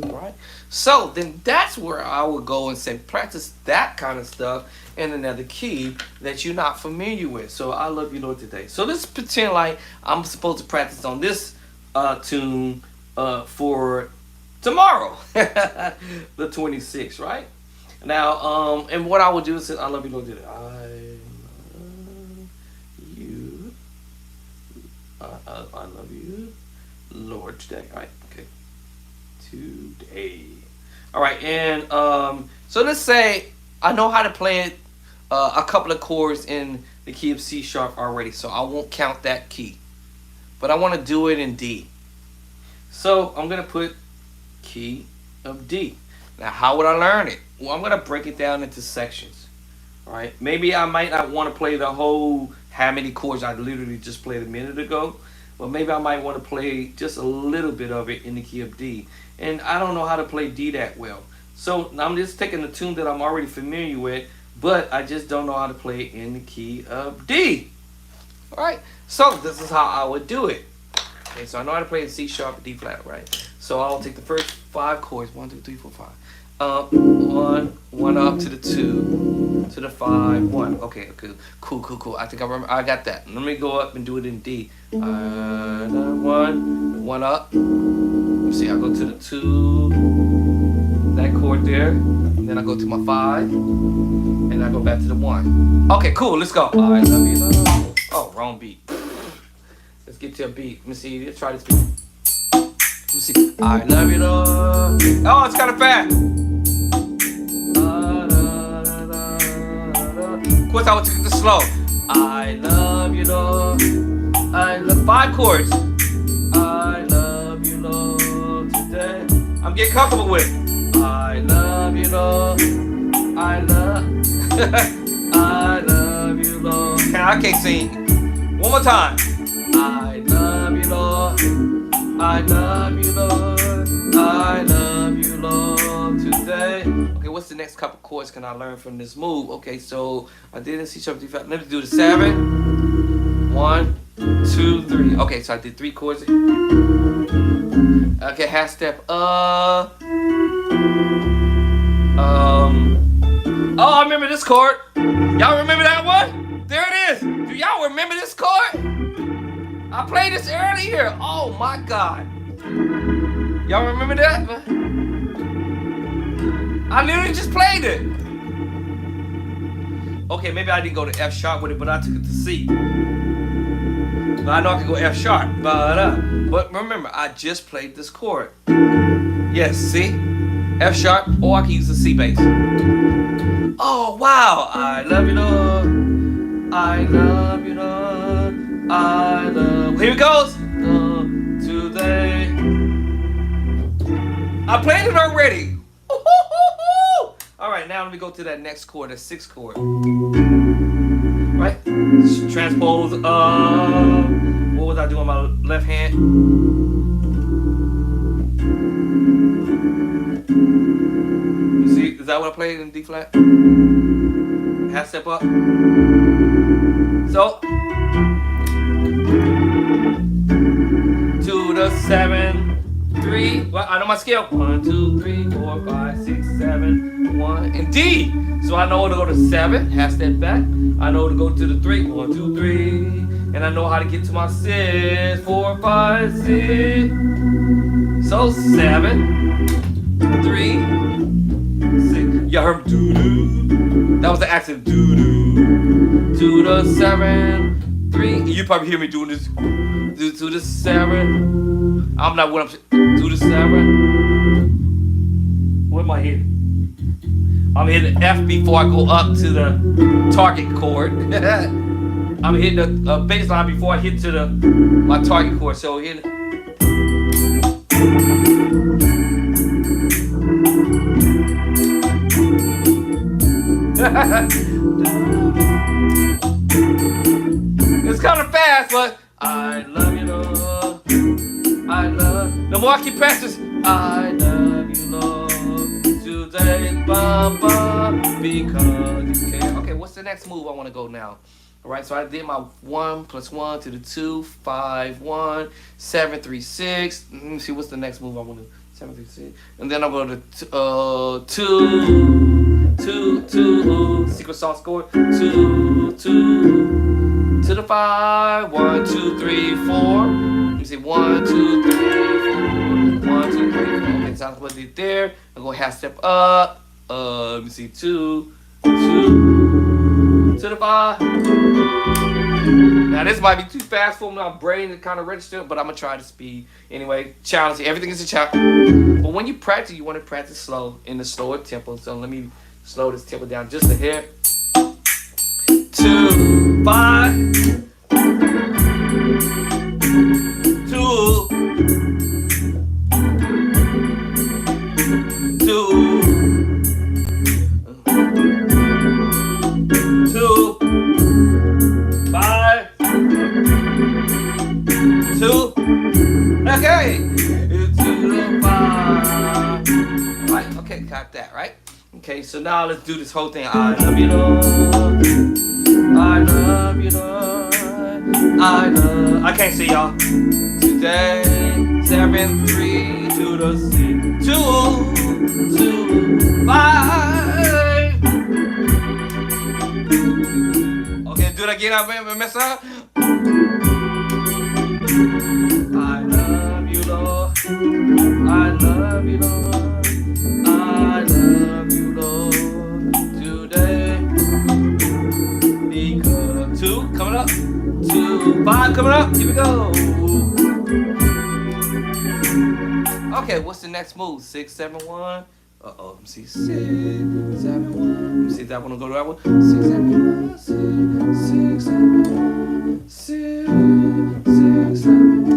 Right? So then that's where I would go and say practice that kind of stuff in another key that you're not familiar with. So I love you, Lord, today. So let's pretend like I'm supposed to practice on this tune for tomorrow, the 26th, right? Now, and what I would do is say, I love you, Lord, today. I love I love you, Lord, today. All right, okay, today. All right, and so let's say I know how to play it, a couple of chords in the key of C sharp already, so I won't count that key. But I want to do it in D. So I'm gonna put key of D. Now, how would I learn it? Well, I'm gonna break it down into sections. All right, maybe I might not want to play the whole how many chords I literally just played a minute ago, but maybe I might want to play just a little bit of it in the key of D. And I don't know how to play D that well, so I'm just taking a tune that I'm already familiar with, but I just don't know how to play it in the key of D. All right, so this is how I would do it. Okay, so I know how to play in C sharp and D flat, right? So I'll take the first 5 chords, 1, 2, 3, 4, 5. Up, 1 up to the 2, to the 5, 1. Okay, okay, cool. I think I remember. I got that. Let me go up and do it in D. 1 up. Let me see. I go to the 2, that chord there. And then I go to my 5, and I go back to the 1. Okay, cool. Let's go. I love you, love. Oh, wrong beat. Let's get to a beat. Let me see. Let's try this beat. Let me see. I love you, Lord. Oh, it's kind of fast. Of course, I would take it slow. I love you, Lord. I love 5 chords. I love you, Lord, today. I'm getting comfortable with it. I love you, Lord. I love. I love you, Lord. I can't sing. One more time. I love you, Lord. I love you, Lord. I love you, Lord, today. Okay, what's the next couple chords can I learn from this move? Okay, so I did in C sharp D flat. Let me do the 7. 1, 2, 3. Okay, so I did 3 chords. Okay, half step up. Oh, I remember this chord. Y'all remember that one? There it is. Do y'all remember this chord? I played this earlier. Oh my God. Y'all remember that? I literally just played it. Okay, maybe I didn't go to F sharp with it, but I took it to C. But I know I can go F sharp. But remember, I just played this chord. Yes, see? F sharp, or I can use the C bass. Oh wow. I love you, Lord. I love you, Lord. I love. Here it goes. Today. I played it already. All right, now let me go to that next chord, the 6th chord. Right? Transpose. What was I doing on my left hand? You see? Is that what I played in D flat? Half step up. So. To the 7, 3. Well, I know my scale. 1, 2, 3, 4, 5, 6, 7, 1, and D. So I know to go to 7, half step back. I know to go to the 3, 1, 2, 3, and I know how to get to my 6, 4, 5, 6. So 7, 3, 6. Y'all heard doo doo. That was the accent doo doo. To the 7, 3. You probably hear me doing this. To the 7. I'm not what I'm saying. To the 7. What am I hitting? I'm hitting F before I go up to the target chord. I'm hitting the bass line before I hit to my target chord. So hitting. It's kind of fast, but I love you, Lord. I love. The more I keep practicing, I love you, Lord, today, because you can. Okay, what's the next move I want to go now? All right, so I did my 1 + 1 to the 2, 5, 1, 7, 3, 6. Let me see what's the next move I want to do. 7, 3, 6, and then I'm going to 2, 2, secret sauce chord. 2, 2 to the 5. 1, 2, 3, 4. Let me see. 1, 2, 3, 4. 1, 2, 3, 4. Okay, so I'm going to put it there. I'm going to half step up. Let me see. 2, 2 to the 5. Now this might be too fast for my brain to kind of register, but I'm gonna try the speed. Anyway, challenge. Everything is a challenge. But when you practice, you want to practice slow in the slower tempo. So let me slow this tempo down just a hair. 2, 5, 2, 2, 2, 5, 2. Okay. 2, 5. Right. Okay. Got that. Right. Okay. So now let's do this whole thing. I love you, Lord. I love you, Lord. I can't see y'all. Today, 7, 3 to the 6, 2, 2, 5. Okay, do it again. I mess up. I love you, Lord. I love you, Lord. I love you, Lord. Today, because 2 coming up, 2, 5 coming up. Here we go. Okay, what's the next move? 6, 7, 1. Uh-oh, let me see. 6, 7, 1. Let me see if that one will go to that one. 6, 7, 1. 6, 7, 1. 6, 7, 1.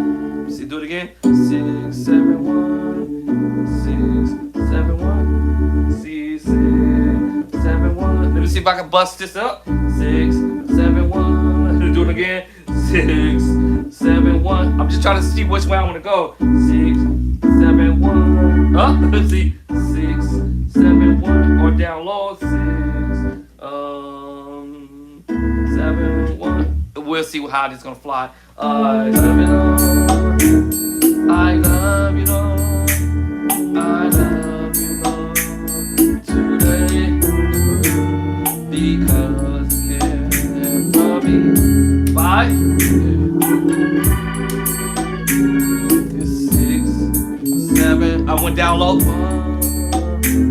Let me see, do it again. 6, 7, 1. 6, 7, 1. 6, 7, 1. Let me see if I can bust this up. 6, 7, 1. Do it again. 6, 7, 1. I'm just trying to see which way I want to go. 6, 7, 1. Let's see. 6, 7, 1. Or down low. 6, 7, 1. We'll see how this is gonna fly. I love you, Lord. I love you, Lord. I love you, Lord. Today, because you care for me. 5, 6, 7. I went down low.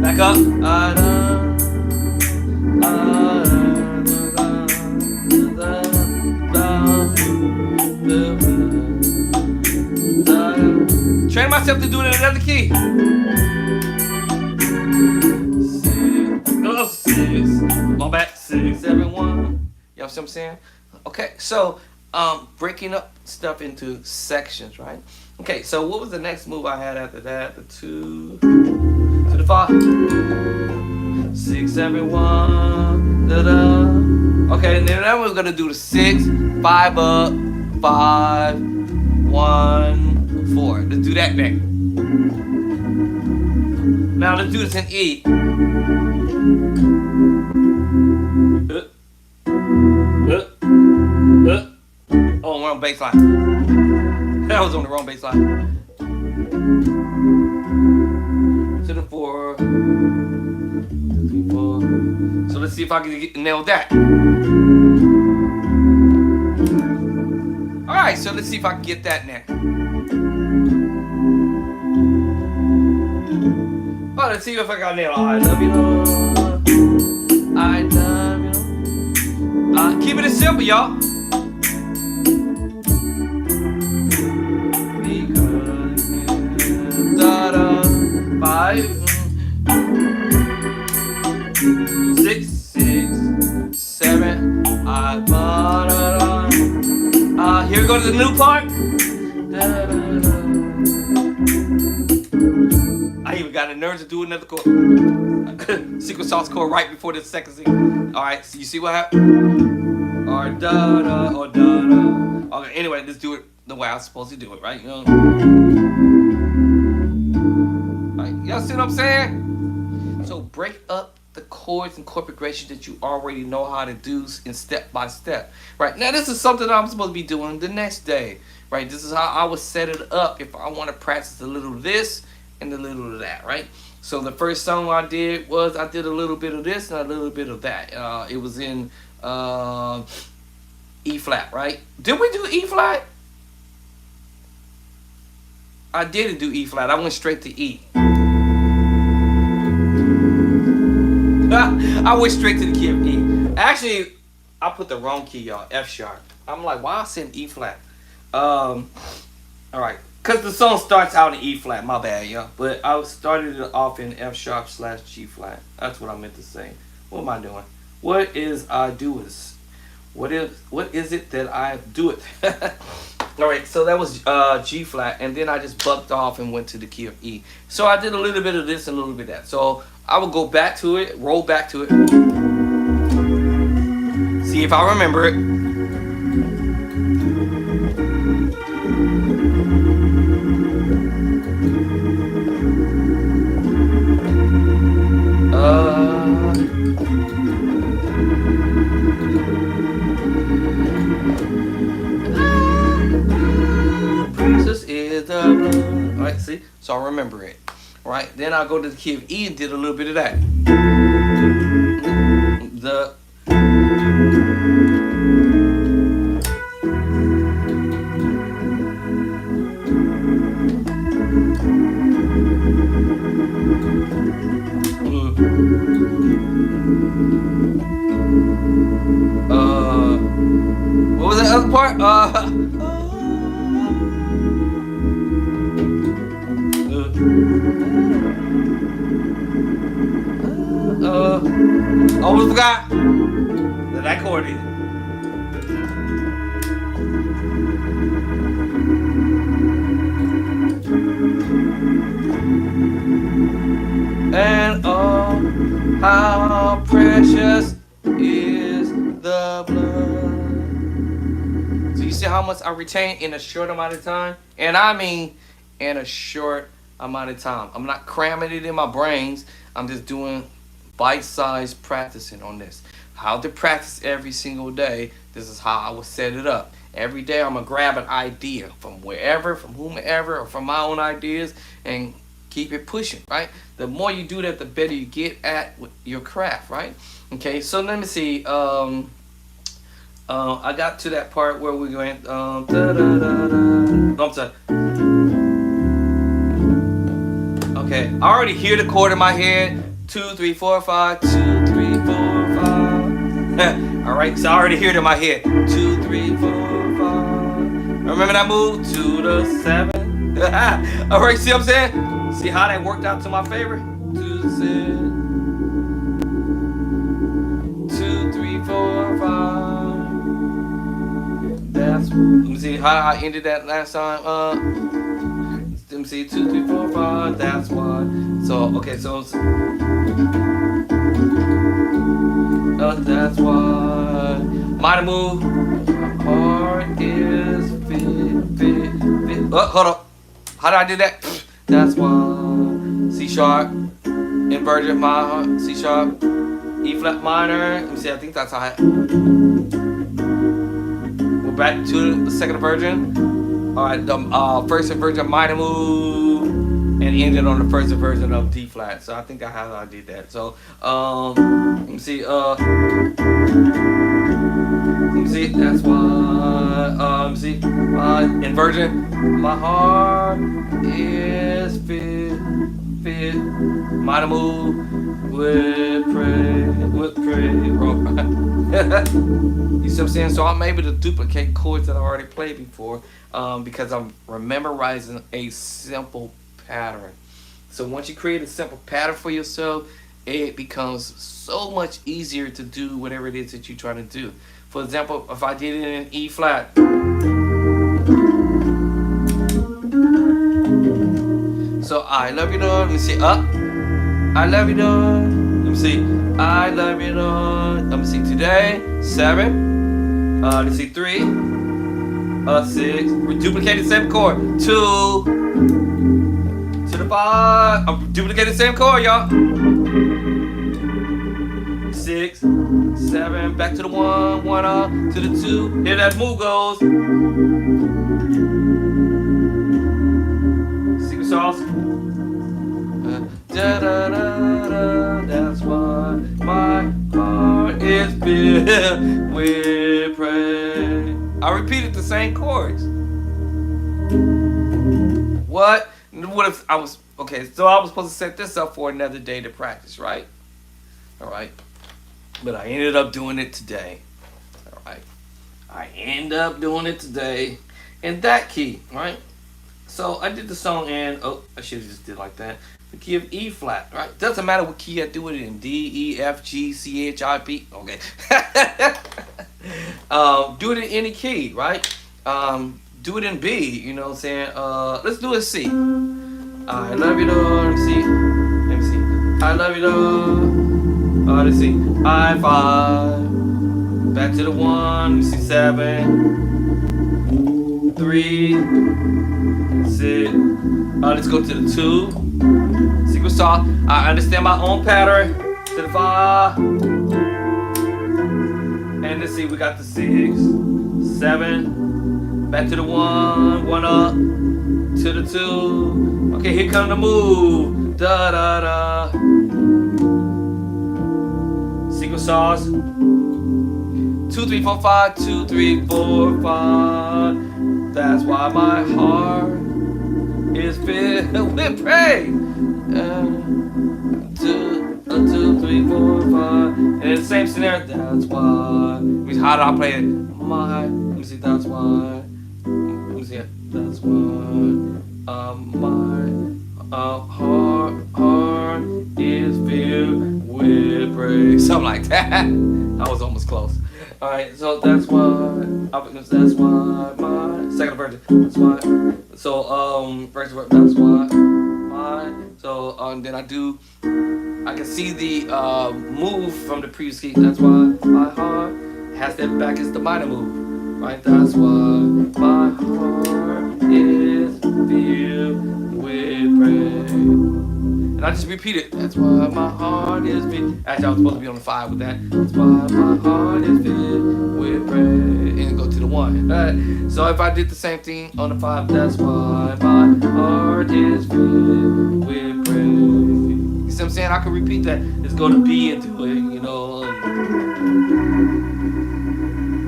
Back up. I love. Train myself to do it in another key. 6. Long back. 6, 7, 1. You know what I'm saying? Okay, so breaking up stuff into sections, right? Okay, so what was the next move I had after that? The 2 to the 5. 6, 7, 1. Da-da. Okay, and then I was gonna do the 6, 5 up, 5, 1, 4. Let's do that next. Now let's do this in E. Oh, wrong bass line. That was on the wrong bass line. To the 4. 2, 3, 4. So let's see if I can nail that. Alright, so let's see if I can get that now. Oh, let's see if I got nail. I love you, Lord. I love you. Keep it simple, y'all. Because 5, 6, 7. Here goes the new part. I even got the nerves to do another chord. Secret sauce chord right before the second scene. Alright, so you see what happened? Or da da or da da. Okay, anyway, let's do it the way I was supposed to do it, right? You know? Right, y'all see what I'm saying? So break up the chords and chord progressions that you already know how to do in step by step. Right, now this is something that I'm supposed to be doing the next day. Right, this is how I would set it up if I want to practice a little of this and a little of that, right? So the first song I did was I did a little bit of this and a little bit of that. It was in E flat, right? Did we do E flat? I didn't do E flat. I went straight to E. I went straight to the key of E. Actually, I put the wrong key, y'all. F sharp. I'm like, why I said E flat? All right, cause the song starts out in E flat. My bad, yeah. But I started it off in F sharp / G flat. That's what I meant to say. What am I doing? What is I do is? What is it that I do it? All right, so that was G flat, and then I just bucked off and went to the key of E. So I did a little bit of this and a little bit of that. So I will go back to it, roll back to it, see if I remember it. Precious is the blood. All right, see? So I remember it. All right, then I'll go to the key of E and did a little bit of that. The what was that other part? Almost forgot that chord is. And oh, how precious is the blood. So you see how much I retain in a short amount of time? And I mean in a short amount of time. I'm not cramming it in my brains. I'm just doing bite-sized practicing on this. How to practice every single day. This is how I would set it up. Every day I'm going to grab an idea from wherever, from whomever, or from my own ideas and keep it pushing, right? The more you do that, the better you get at your craft, right? Okay, so let me see. I got to that part where we're going. I'm sorry. Okay, I already hear the chord in my head. 2, 3, 4, 5. 2, 3, 4, 5. All right, so I already hear it in my head. 2, 3, 4, 5. Remember that move? 2 to 7. All right, see what I'm saying? See how that worked out to my favor? 2 to 6. 2, 3, 4, 5. That's. Let me see how I ended that last time. Let me see. 2, 3, 4, 5. That's one. So okay, so. That's why minor move. My heart is fit. Oh, hold up. How did I do that? That's why C sharp, inverted my heart, C sharp, E flat minor. Let me see. I think that's how I. We're back to the second inversion. All right, the first inversion minor move. And ended on the first inversion of D flat. So I think that's how I did that. So let me see. Let me see. That's why. Let me see. Inversion. My heart is fit. Minor move with pray. You see what I'm saying? So I'm able to duplicate chords that I already played before because I'm memorizing a simple pattern. So once you create a simple pattern for yourself, it becomes so much easier to do whatever it is that you're trying to do. For example, if I did it in E flat, so I love you, Lord. Let me see. Up. I love you, Lord. Let me see. I love you, Lord. Let me see. Today 7. Let's see. 3. 6. We duplicate the same chord. 2. To the 5. I'm duplicating the same chord, y'all. 6, 7. Back to the 1. 1 up to the 2. Here that move goes. Secret sauce. That's why my heart is filled with praise. I repeated the same chords. What if I was okay? So I was supposed to set this up for another day to practice, right? All right, but I ended up doing it today. All right. I end up doing it today in that key, right? So I did the song in, oh, I should have just did like that. The key of E flat, right? Doesn't matter what key I do it in. D, E, F, G, C, H, I, P. Okay. Do it in any key, right? Do it in B, you know what I'm saying? Let's do it C. I love you, Lord. Let me see. Let me see. I love you, Lord. Let's see. I 5. Back to the 1. Let me see. 7. 3. 6. Let's go to the 2. Secret sauce. I understand my own pattern. To the 5. And let's see. We got the 6. 7. Back to the 1. 1 up. To the 2. Okay, here come the move. Da da da. Secret sauce. 2, 3, 4, 5. 2, 3, 4, 5. That's why my heart is filled with praise. 2, 3, 4, 5. And it's the same scenario. That's why. How do I play it? My. Let me see. That's why. Let me see it. That's why. My heart is filled with praise. Something like that. I was almost close. All right, so that's why. That's why my second version. That's why. So first verse. That's why my. So then I can see the move from the previous key. That's why my heart has that back as the minor move. Right. That's why my heart is filled with praise. And I just repeat it. That's why my heart is filled. Actually, I was supposed to be on the 5 with that. That's why my heart is filled with praise. And go to the 1. Right. So if I did the same thing on the 5, that's why my heart is filled with praise. You see what I'm saying? I can repeat that. Just go to B and do it, you know.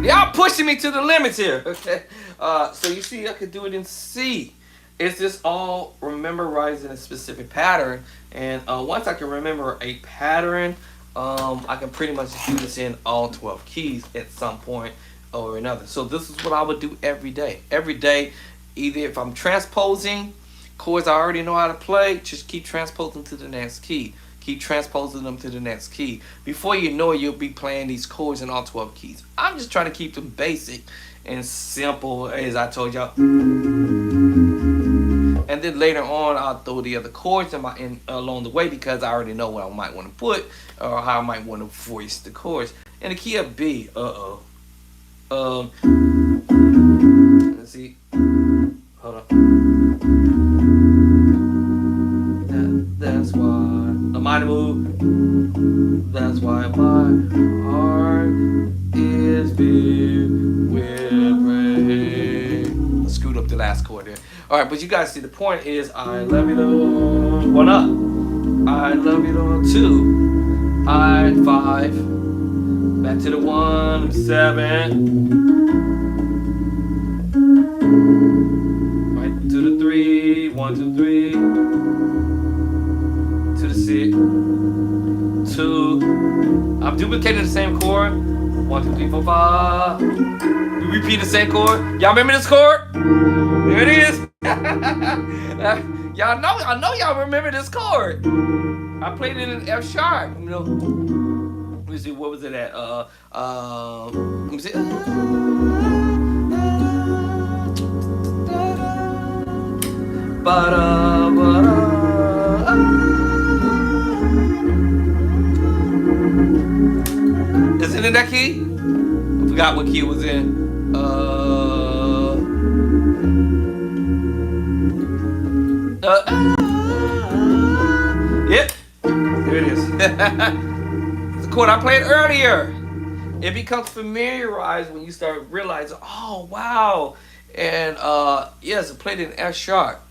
Y'all pushing me to the limits here. Okay. So you see, I could do it in C. It's just all memorizing a specific pattern, and once I can remember a pattern, I can pretty much do this in all 12 keys at some point or another. So this is what I would do every day. Every day, either if I'm transposing chords I already know how to play, just keep transposing to the next key. Keep transposing them to the next key. Before you know it, you'll be playing these chords in all 12 keys. I'm just trying to keep them basic and simple, as I told y'all. And then later on, I'll throw the other chords in along the way, because I already know what I might want to put or how I might want to voice the chords. In the key of B, let's see. Hold on. That's why the minor move. That's why my heart is filled with praise. I screwed up the last chord there. All right, but you guys see, the point is, I love you, Lord. 1 up. I love you, Lord. 2. I 5. Back to the 1. 7. Right to the 3. 1, 2, 3. To the 6. 2. I'm duplicating the same chord. 1, 2, 3, 4, 5. We repeat the same chord. Y'all remember this chord? There it is. Y'all know. I know y'all remember this chord. I played it in F sharp. You know. Let me see. What was it at? Let me see. Is it in that key? I forgot what key it was in. Yep. There it is. It's the chord I played earlier. It becomes familiarized when you start realizing, oh wow. And yes, I played it in F sharp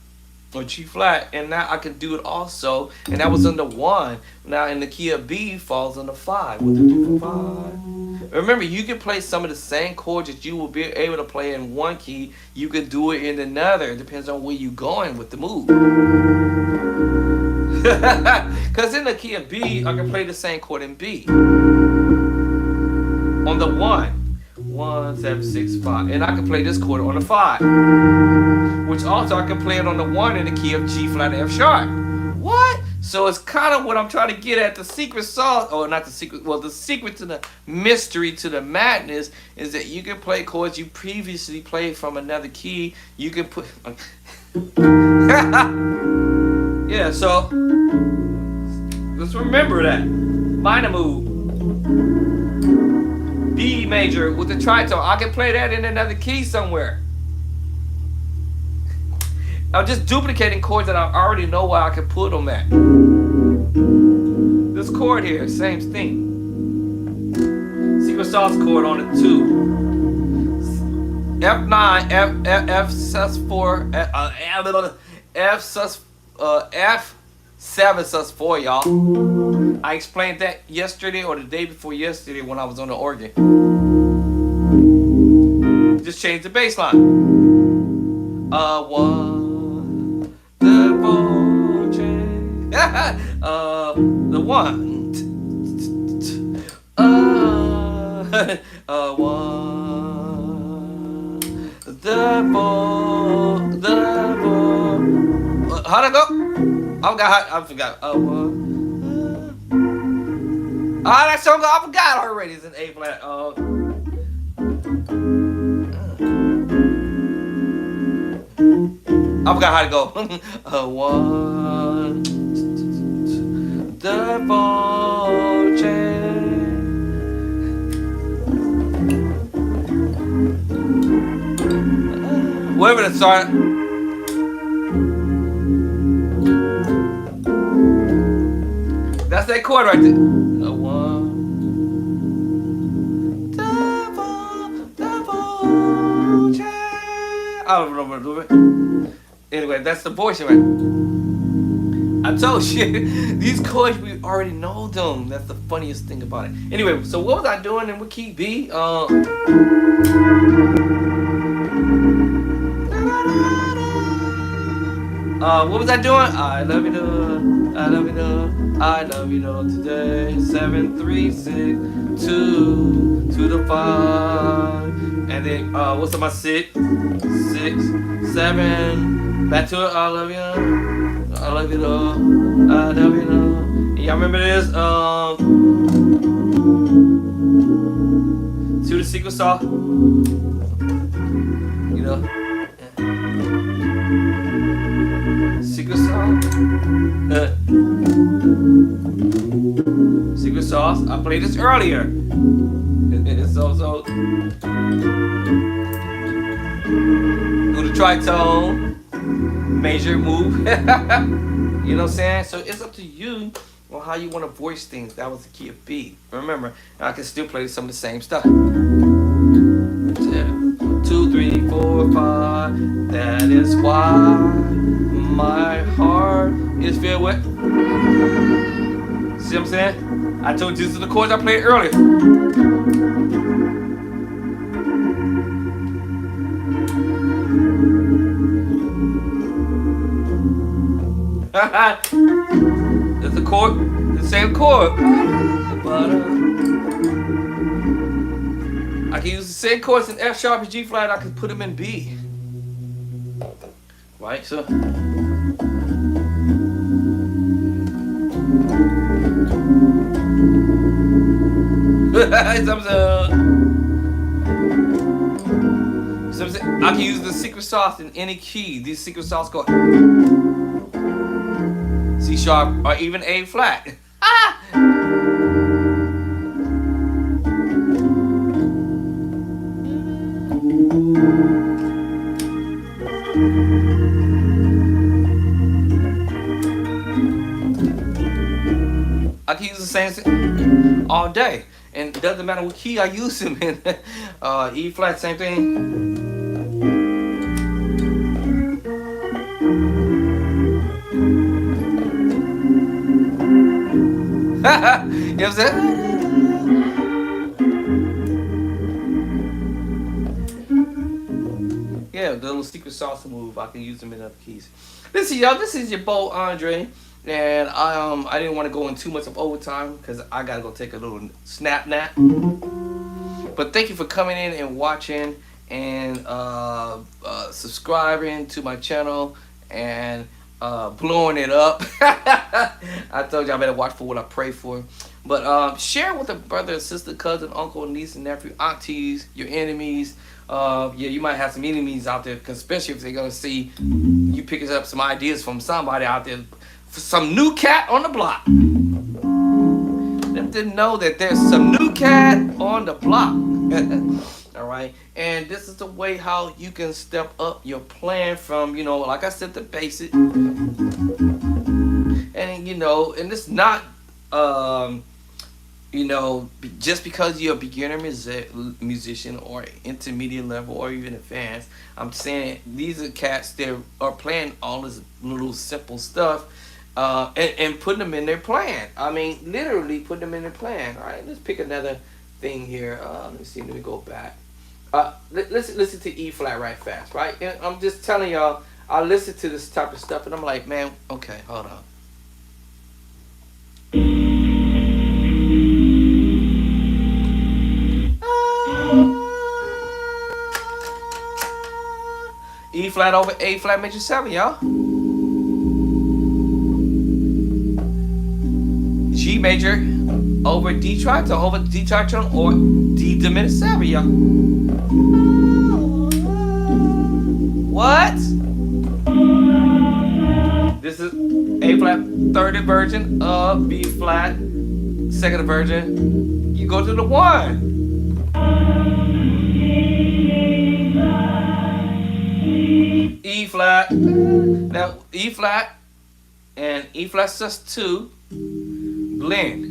or G flat, and now I can do it also. And that was under 1. Now in the key of B falls under 5. 1, 2, 3, 4, 5. Remember, you can play some of the same chords that you will be able to play in one key. You can do it in another. It depends on where you're going with the move. Because in the key of B, I can play the same chord in B. On the 1. 1, 1, 7, 6, 5. And I can play this chord on the 5. Which also I can play it on the 1 in the key of G flat F sharp. What? So it's kind of what I'm trying to get at. The secret sauce, or not the secret, well, the secret to the mystery, to the madness, is that you can play chords you previously played from another key. You can put... Yeah, so let's remember that. Minor move. B major with the tritone. I can play that in another key somewhere. I'm just duplicating chords that I already know where I can put them at. This chord here, same thing. Secret sauce chord on it too. F9, F sus4, F7 sus4, y'all. I explained that yesterday or the day before yesterday when I was on the organ. Just change the bass line. One, the fortune. The one. One. The how'd I go? I forgot. That song I forgot already. It's an A flat. I forgot how to go. One, the fortune. Wait a minute, sorry. That's that chord right there. One. I don't know what to do it. Anyway, that's the voice right. I told you, these chords, we already know them. That's the funniest thing about it. Anyway, so what was I doing in what key? B? What was I doing? I love you, though. I love you, though. I love you, though, today. 7, 3, 6, 2 to the 5. And then, what's on my 6, 7, back to it. I love you, I love you, though. I love you, though. Y'all remember this? To the secret sauce. You know, secret sauce. Secret sauce. I played this earlier. So do the tritone, major move. You know what I'm saying? So it's up to you on how you want to voice things. That was the key of B. Remember, I can still play some of the same stuff. 2, 3, 4, 5. That is why my heart is filled with. See what I'm saying? I told you this is the chords I played earlier. That's the chord, the same chord. But I can use the same chords in F sharp and G flat. I can put them in B. Right, so. I can use the secret sauce in any key. These secret sauce chords. C sharp or even A flat. I can use the same all day, and it doesn't matter what key I use them in. E flat, same thing. You know what I'm saying? Yeah, the little secret sauce move. I can use them in other keys. Listen, y'all. This is your boy Andre. And I didn't want to go in too much of overtime because I gotta go take a little snap nap. But But thank you for coming in and watching and subscribing to my channel and blowing it up. I told you I better watch for what I pray for. But share with a brother, sister, cousin, uncle, niece, and nephew, aunties, your enemies. Yeah, you might have some enemies out there, especially if they're gonna see you picking up some ideas from somebody out there, some new cat on the block. Them didn't know that there's some new cat on the block. All right, and this is the way how you can step up your plan from, you know, like I said, the basic, and you know, and it's not you know, just because you're a beginner musician or intermediate level or even advanced. I'm saying these are cats that are playing all this little simple stuff and putting them in their plan. I mean, literally putting them in their plan. All right, let's pick another thing here. Let me see. Let me go back. Listen to E flat right fast, right? And I'm just telling y'all, I listen to this type of stuff and I'm like, man, okay, hold on. E flat over A flat major 7, y'all. G major over D tritone over D tritone or D diminished 7, y'all. What? This is A flat third inversion of B flat second inversion. You go to the 1. E flat. Now E flat and E flat sus2 blend.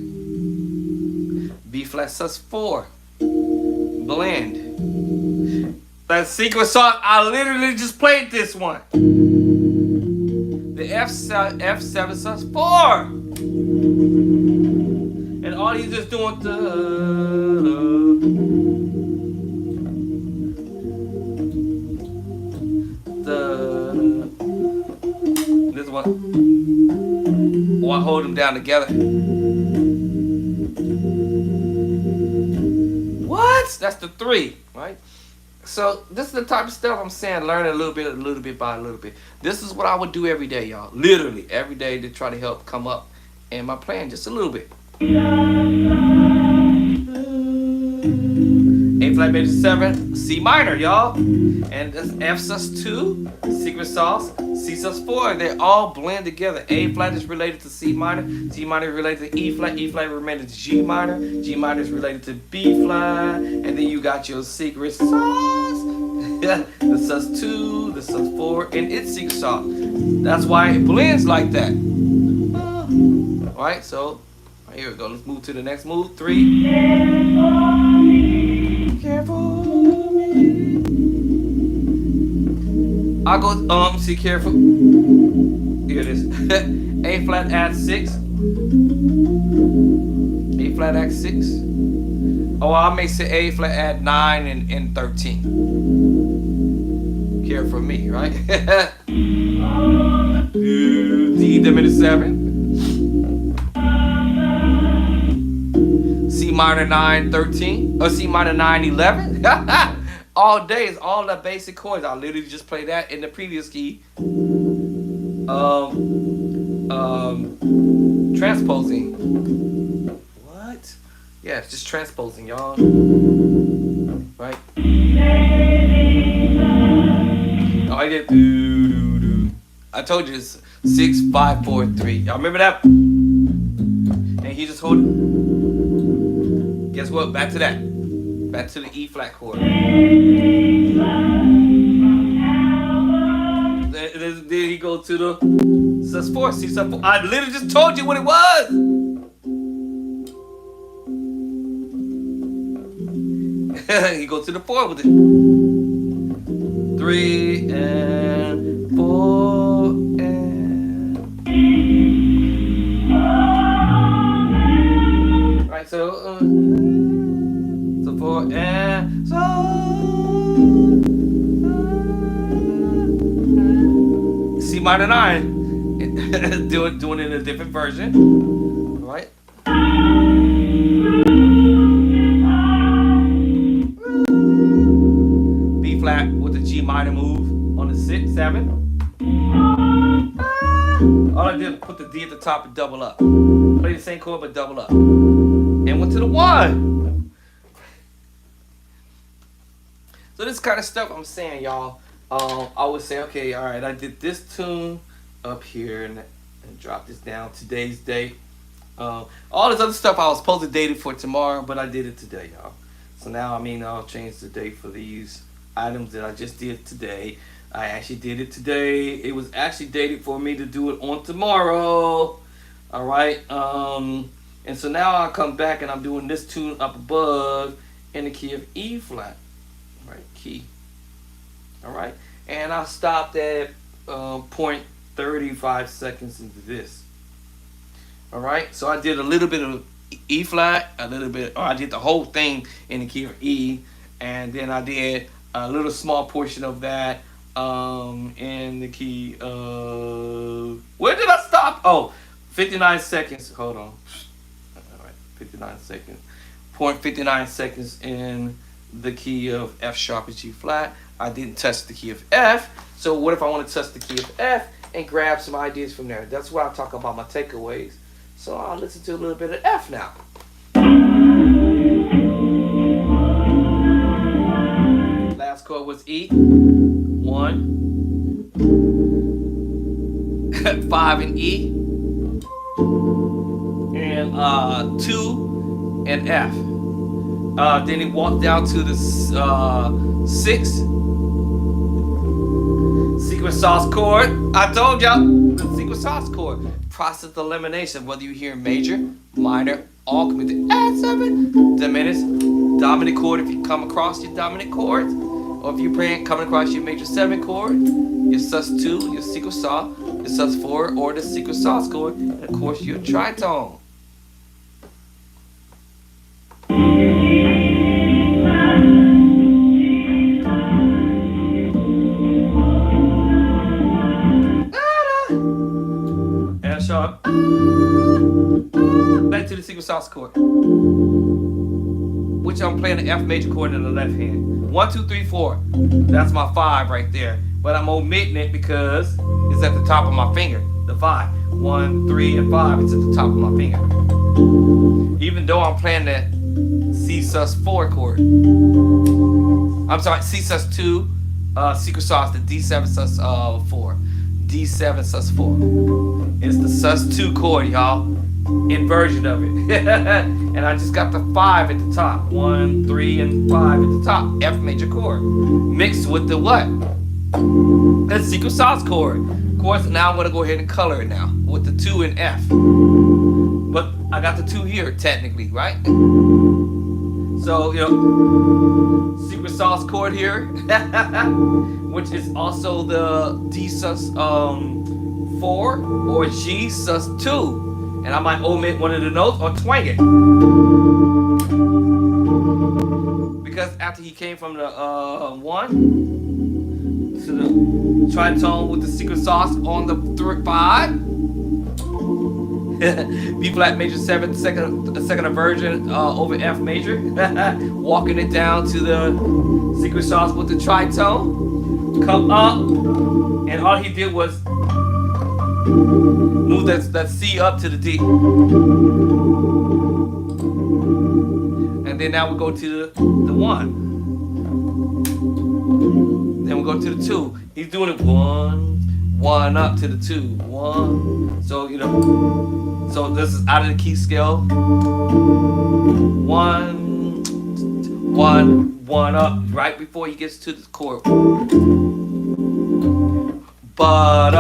B flat sus4 blend. That secret song, I literally just played this one. The F7 sus4. And all he's just doing this one. Or I hold them down together. What? That's the 3, right? So this is the type of stuff I'm saying, learning a little bit by a little bit. This is what I would do every day, y'all. Literally every day to try to help come up in my plan just a little bit. A flat major 7, C minor, y'all. And that's F sus2, secret sauce, C sus4. They all blend together. A flat is related to C minor, C minor is related to E flat is related to G minor is related to B flat, and then you got your secret sauce, the sus2, the sus4, and its secret sauce. That's why it blends like that. Alright, so here we go. Let's move to the next move. 3. Careful. I go see careful. Here it is. A flat add 6. A flat add 6. Oh, I may say A flat add 9 and 13. Care for me, right? D diminished 7. C minor 9 13 or C minor 9 11. All day is all the basic chords. I literally just played that in the previous key. Transposing. What? Yeah, it's just transposing, y'all. Right? Oh, I did. I told you it's 6 5 4 3. Y'all remember that? And he just hold. Guess what? Back to that. Back to the E flat chord. Then he go to the sus4, C sus4. I literally just told you what it was. He go to the 4 with it. 3 and 4 and. Right, so 4 and so. C minor 9, doing it in a different version, right? minor move on the 6, 7. All I did was put the D at the top and double up. Play the same chord but double up. And went to the 1. So this kind of stuff I'm saying, y'all. I would say, okay, all right, I did this tune up here and drop this down. Today's date. All this other stuff I was supposed to date it for tomorrow, but I did it today, y'all. So now, I'll change the date for these items that I just did today. I actually did it today. It was actually dated for me to do it on tomorrow. All right. And so now I come back and I'm doing this tune up above in the key of E flat. All right, key. All right. And I stopped at 0.35 seconds into this. All right. So I did a little bit of E flat, I did the whole thing in the key of E, and then I did a little small portion of that in the key of, where did I stop? Oh, 59 seconds. Hold on. All right, 59 seconds. 0.59 seconds in the key of F sharp and G flat. I didn't touch the key of F. So what if I want to touch the key of F and grab some ideas from there? That's why I talk about my takeaways. So I'll listen to a little bit of F now. Last chord was E. 1. 5 in E. And 2 and F. Then it walked down to the 6. Secret sauce chord. I told y'all the secret sauce chord. Process elimination. Whether you hear major, minor, all come into add 7, diminished, dominant chord. If you come across your dominant chords, or if you're coming across your major 7 chord, your sus2, your secret sauce, your sus4, or the secret sauce chord, and of course your tritone. Sharp. Back to the secret sauce chord, which I'm playing the F major chord in the left hand. 1, 2, 3, 4. That's my 5 right there. But I'm omitting it because it's at the top of my finger. The 5. 1, 3, and 5. It's at the top of my finger. Even though I'm playing that C sus4 chord. I'm sorry, C sus2, secret sauce, the D7 sus4. D7 sus4. It's the sus2 chord, y'all. Inversion of it. And I just got the 5 at the top. 1, 3, and 5 at the top. F major chord. Mixed with the what? The secret sauce chord. Of course, now I'm going to go ahead and color it now. With the 2 and F. But I got the 2 here, technically, right? So, secret sauce chord here. Which is also the D sus 4 or G sus2. And I might omit one of the notes or twang it. Because after he came from the 1 to the tritone with the secret sauce on the 5. B flat major 7, second inversion over F major. Walking it down to the secret sauce with the tritone. Come up, and all he did was move that C up to the D. And then now we go to the 1. Then we go to the 2. He's doing it 1 up to the 2. 1. So, so this is out of the key scale. 1, 1 up right before he gets to the chord. But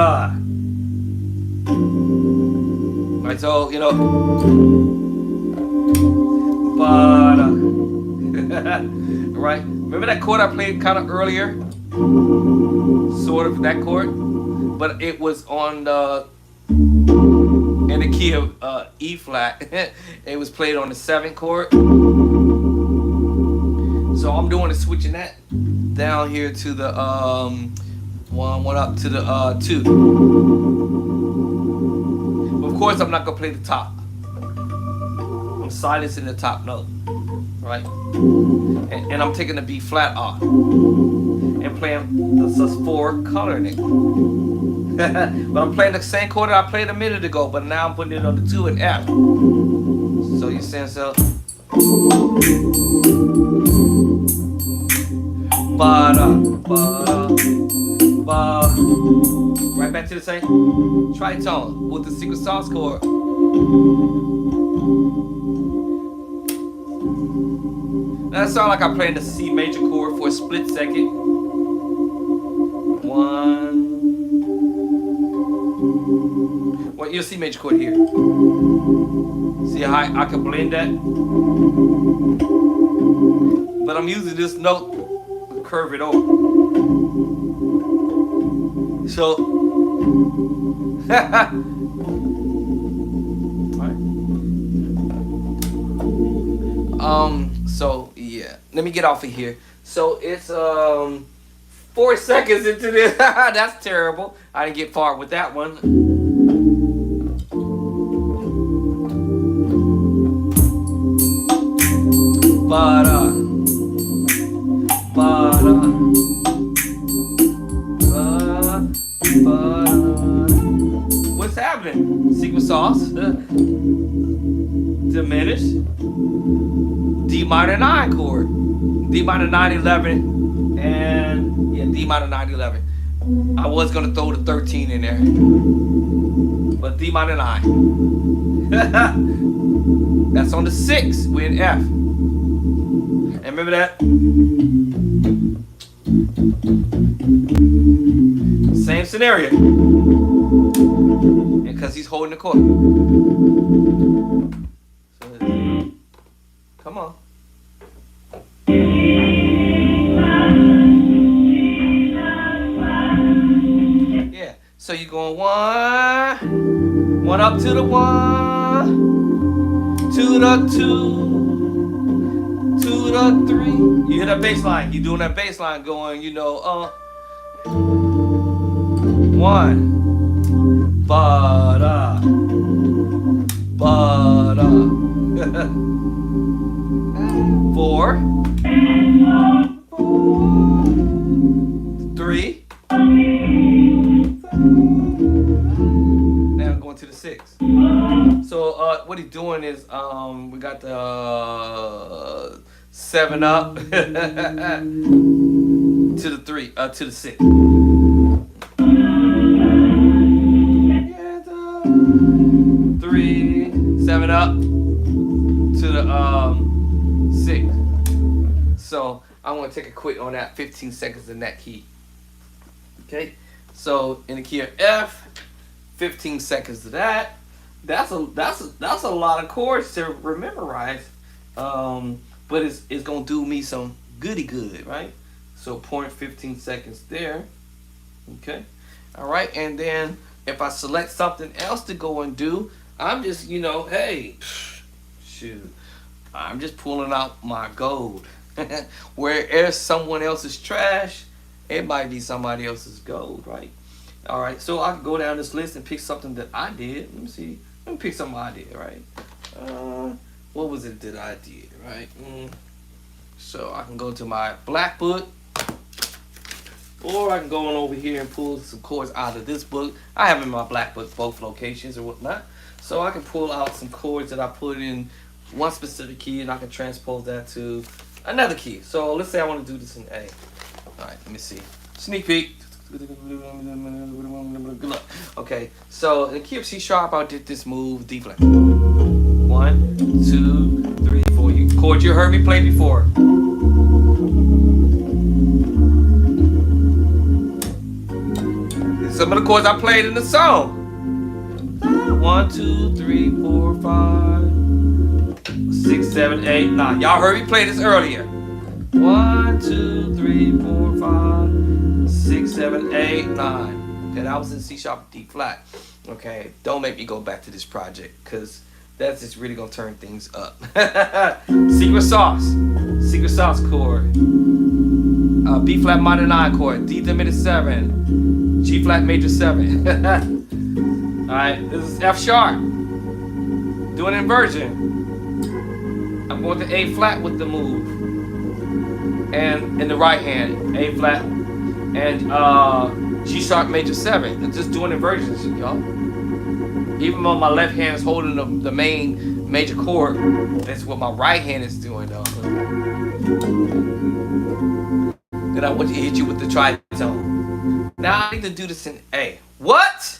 right, so but right. Remember that chord I played kind of earlier? Sort of that chord, but it was on the in the key of E flat. It was played on the 7 chord. So I'm doing is switching that down here to the 1 up to the 2. Of course, I'm not gonna play the top. I'm silencing the top note, right? And I'm taking the B flat off. And and playing the sus4 coloring it. But I'm playing the same chord that I played a minute ago, but now I'm putting it on the 2 and F. So you sense so. Right back to the same tritone with the secret sauce chord. Now that sounds like I'm playing the C major chord for a split second. 1. Well, you'll C major chord here. See how I can blend that? But I'm using this note to curve it over. So, so yeah. Let me get off of here. So it's 4 seconds into this. That's terrible. I didn't get far with that one. What's happening? Secret sauce. Diminish. D minor 9 chord. D minor 9 11. And yeah, D minor 9 11. I was gonna throw the 13 in there. But D minor 9. That's on the 6. We're in F. And remember that? Same scenario. And because he's holding the chord. So, come on. Yeah. So you're going 1 up to the 1, to the 2. To the 3. You hear that bass line. You're doing that bass line going, 1. Ba-da. Ba-da. 4. 3. Now I'm going to the 6. So what he's doing is we got the 7 up to the 3 to the 6. 3, 7 up to the 6. So I want to take a quick on that 15 seconds in that key. Okay, so in the key of F, 15 seconds to that. That's a lot of chords to memorize. But it's gonna do me some goody good, right? So 0.15 seconds there. Okay, all right, and then if I select something else to go and do, I'm just hey, shoot, I'm just pulling out my gold. Whereas someone else's trash, it might be somebody else's gold, right? All right, so I can go down this list and pick something that I did. Let me see. Let me pick something I did, right? What was it that I did, right? So I can go to my black book, or I can go on over here and pull some chords out of this book. I have in my black book both locations or whatnot. So I can pull out some chords that I put in one specific key, and I can transpose that to another key. So let's say I want to do this in A. All right, let me see. Sneak peek. Good luck. Okay, so in the key of C sharp, I did this move D flat. 1, 2, 3, 4. Chord you heard me play before. Some of the chords I played in the song. 1, 2, 3, 4, 5, 6, 7, 8, 9. Y'all heard me play this earlier. 1, 2, 3, 4, 5, 6, 7, 8, 9. Okay, that was in C sharp D flat. Okay, don't make me go back to this project because that's just really gonna turn things up. Secret sauce chord. B flat minor 9 chord. D diminished 7. G flat major 7. All right, this is F sharp. Doing inversion. I'm going to A flat with the move. And in the right hand, A flat, and G sharp major 7. And just doing inversions, y'all. Even though my left hand is holding the main major chord, that's what my right hand is doing, though. Then I want to hit you with the tritone. Now I need to do this in A. What?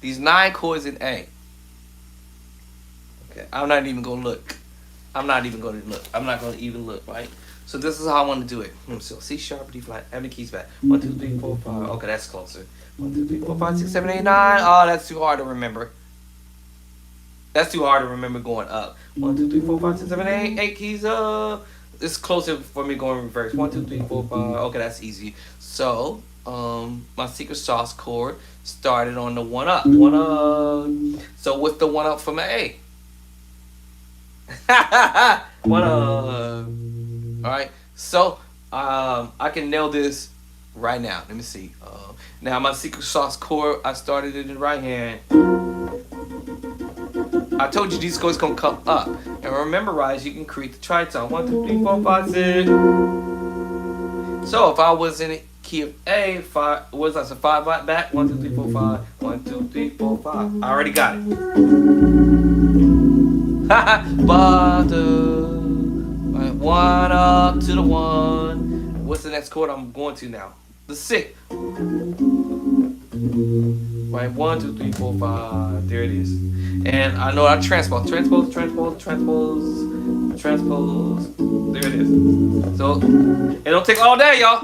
These 9 chords in A. Okay, I'm not even gonna look. I'm not gonna even look, right? So this is how I want to do it. So C sharp, D flat, have the keys back. 1, 2, 3, 4, 5. Okay, that's closer. 1, 2, 3, 4, 5, 6, 7, 8, 9. Oh, that's too hard to remember. That's too hard to remember going up. 1, 2, 3, 4, 5, 6, 7, 8. 8 keys up. It's closer for me going reverse. 1, 2, 3, 4, 5. Okay, that's easy. So, my secret sauce chord started on the 1 up. 1 up. So what's the 1 up for my A? 1 up. Alright, so I can nail this right now. Let me see. Now my secret sauce chord, I started it in the right hand. I told you these chords gonna come up. And remember, Rise, you can create the tritone. 1, 2, 3, 4, 5, 6. So if I was in the key of A, 5, what was I? So 5 back. 1, 2, 3, 4, 5. 1, 2, 3, 4, 5. I already got it. But 1 up to the 1. What's the next chord I'm going to now? The 6. Right, 1, 2, 3, 4, 5. There it is. And I know I transpose. There it is. So it don't take all day, y'all.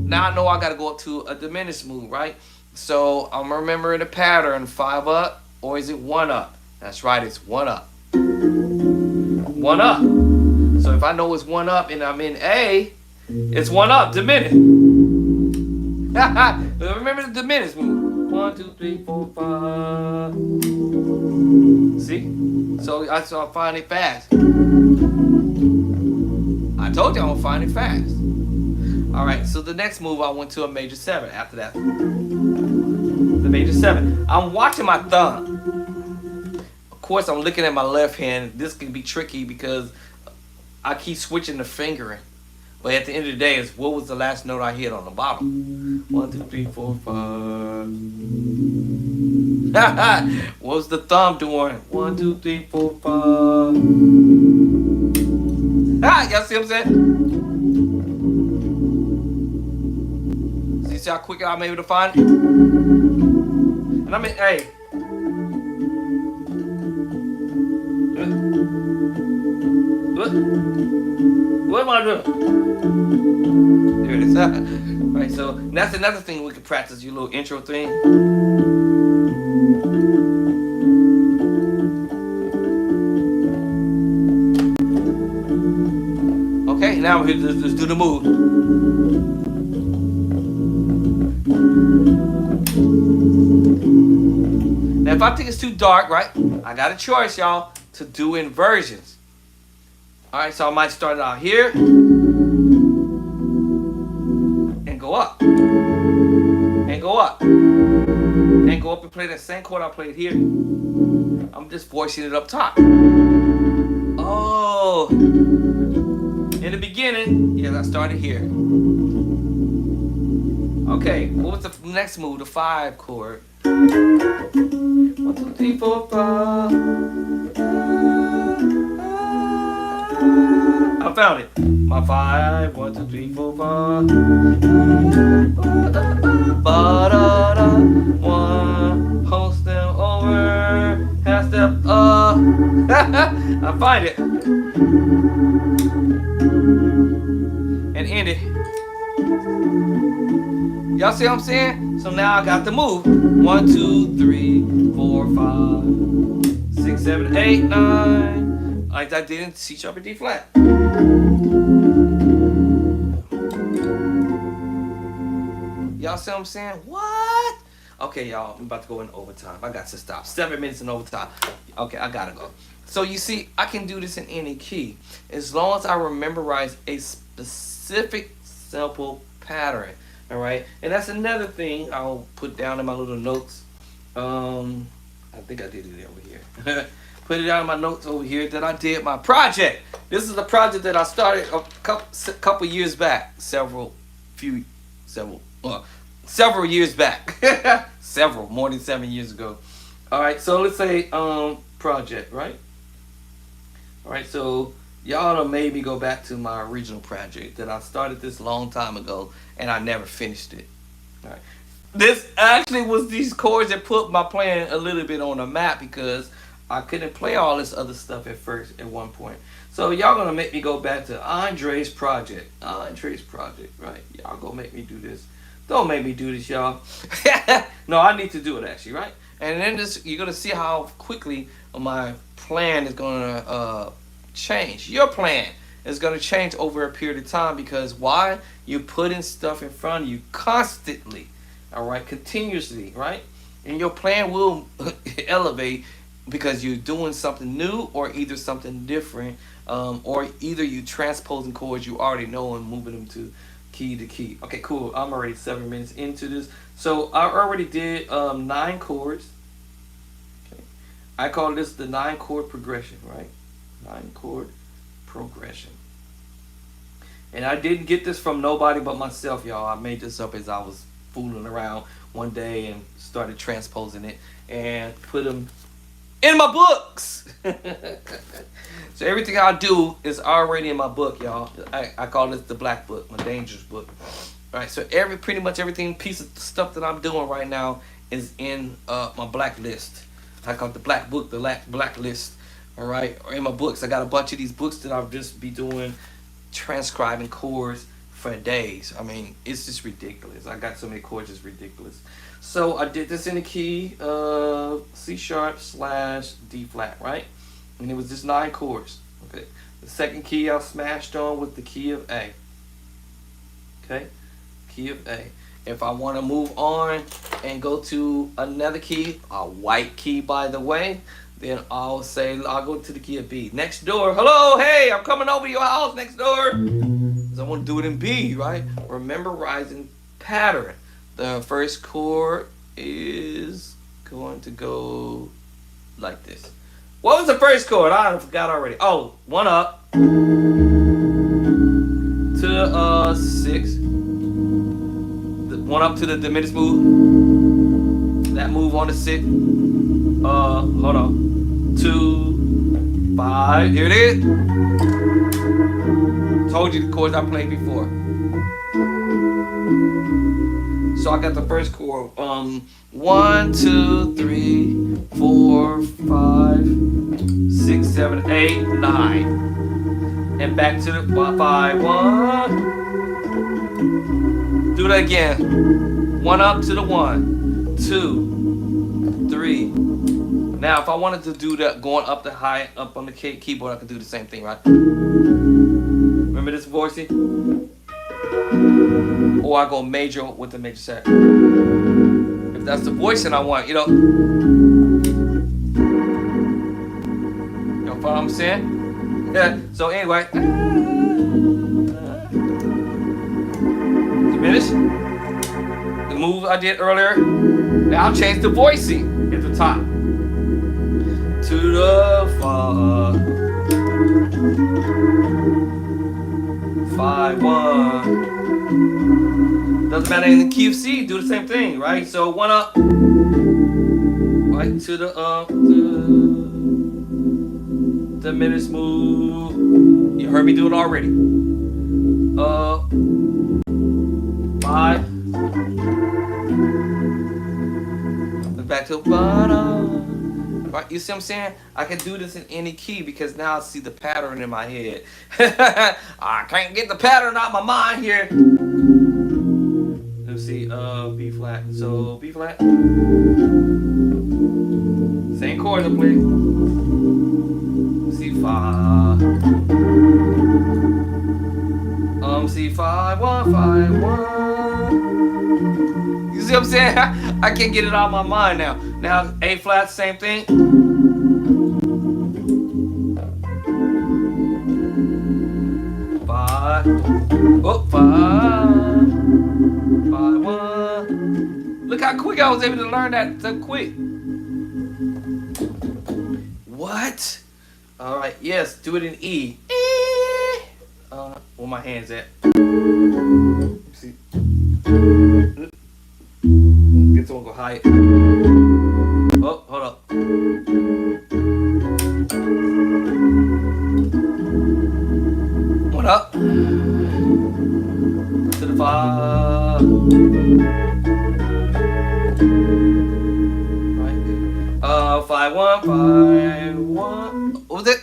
Now I know I gotta go up to a diminished move, right? So I'm remembering the pattern: 5 up, or is it 1 up? That's right, it's 1 up. 1 up. So if I know it's 1 up and I'm in A, it's 1 up, diminished. Remember the diminished move. 1, 2, 3, 4, 5. See? So I find it fast. I told you I'm gonna find it fast. Alright, so the next move I went to a major 7 after that. The major 7. I'm watching my thumb. Of course, I'm looking at my left hand. This can be tricky because I keep switching the fingering. But at the end of the day, it's what was the last note I hit on the bottom? 1, 2, 3, 4, 5. What was the thumb doing? 1, 2, 3, 4, 5. Y'all see what I'm saying? See how quick I'm able to find it? And I mean, hey. What am I doing? There it is. Alright, so that's another thing we can practice, your little intro thing. Okay, now let's do the move. Now if I think it's too dark, right, I got a choice, y'all, to do inversions. Alright, so I might start out here and go up. And go up. And go up and play that same chord I played here. I'm just voicing it up top. Oh. In the beginning, yes, I started here. Okay, what was the next move? The 5 chord. 1, 2, 3, 4, 5. I found it. My 5. 1, 2, 3, 4, 5. Ba-da-da. 1. Whole step over. Half step up. I find it. And end it. Y'all see what I'm saying? So now I got the move. 1, 2, 3, 4, 5, 6, 7, 8, 9. Like I did in C sharp and D flat. Y'all see what I'm saying? What? Okay, y'all, I'm about to go in overtime. I got to stop. 7 minutes in overtime. Okay, I gotta go. So you see, I can do this in any key as long as I memorize a specific simple pattern. All right, and that's another thing I'll put down in my little notes. I think I did it over here. put it out in my notes over here that I did my project. This is the project that I started a couple years back, several years back, several more than 7 years ago. All right, so let's say project, right? All right, so y'all done made me go back to my original project that I started this long time ago, and I never finished it. All right. This actually was these chords that put my playing a little bit on the map because I couldn't play all this other stuff at first at one point. So y'all gonna make me go back to Andre's project. Andre's project, right? Y'all gonna make me do this. Don't make me do this, y'all. No, I need to do it actually, right? And then you're gonna see how quickly my plan is gonna change. Your plan is gonna change over a period of time because why? You're putting stuff in front of you constantly. All right, continuously, right? And your plan will elevate because you're doing something new or either something different, or either you transposing chords you already know and moving them to key. Okay, cool. I'm already 7 minutes into this. So I already did 9 chords. Okay. I call this the 9-chord progression, right? 9-chord progression. And I didn't get this from nobody but myself, y'all. I made this up as I was fooling around one day and started transposing it and put them in my books. So everything I do is already in my book, y'all. I call this the black book, my dangerous book. All right, so pretty much everything piece of stuff that I'm doing right now is in my black list. I call it the black book, the black list. All right, or in my books. I got a bunch of these books that I'll just be doing transcribing chords for days. I mean, it's just ridiculous. I got so many chords, it's ridiculous. So I did this in the key C#/D flat, right? And it was just 9 chords. Okay. The second key I smashed on with the key of A. Okay, key of A. If I want to move on and go to another key, a white key by the way, then I'll go to the key of B. Next door, hello, hey, I'm coming over to your house next door. So I want to do it in B, right? We're memorizing pattern. The first chord is going to go like this. What was the first chord? I forgot already. Oh, 1 up to the 6. 1 up to the diminished move. That move on the 6. Hold on. 2, 5. Here it is. Told you the chords I played before. So I got the first chord. 1, 2, 3, 4, 5, 6, 7, 8, 9. And back to the 5, 1. Do that again. 1 up to the 1, 2, 3. Now, if I wanted to do that going up the high, up on the keyboard, I could do the same thing, right? Remember this voicing? Or I go major with the major set. If that's the voicing I want, you know what I'm saying? Yeah. So anyway, diminish the move I did earlier. Now I'll change the voicing at the top to the 5, 1. Doesn't matter in the key of C. Do the same thing, right? So 1 up, right to the diminished move. You heard me do it already. 5. Back to bottom. Right, you see what I'm saying? I can do this in any key because now I see the pattern in my head. I can't get the pattern out of my mind here. Let's see, B flat. So B flat. Same chords I play. C5. C5, 1, 5, 1. You see what I'm saying? I can't get it out of my mind now. Now A flat, same thing. 5. Oh, 5. 5, 1. Look how quick I was able to learn that so quick. What? All right, yes, do it in E. Where my hands at? Let's see. Get someone go high. Oh, hold up. What up? To the 5. Right. 5-1, 5-1. What was it?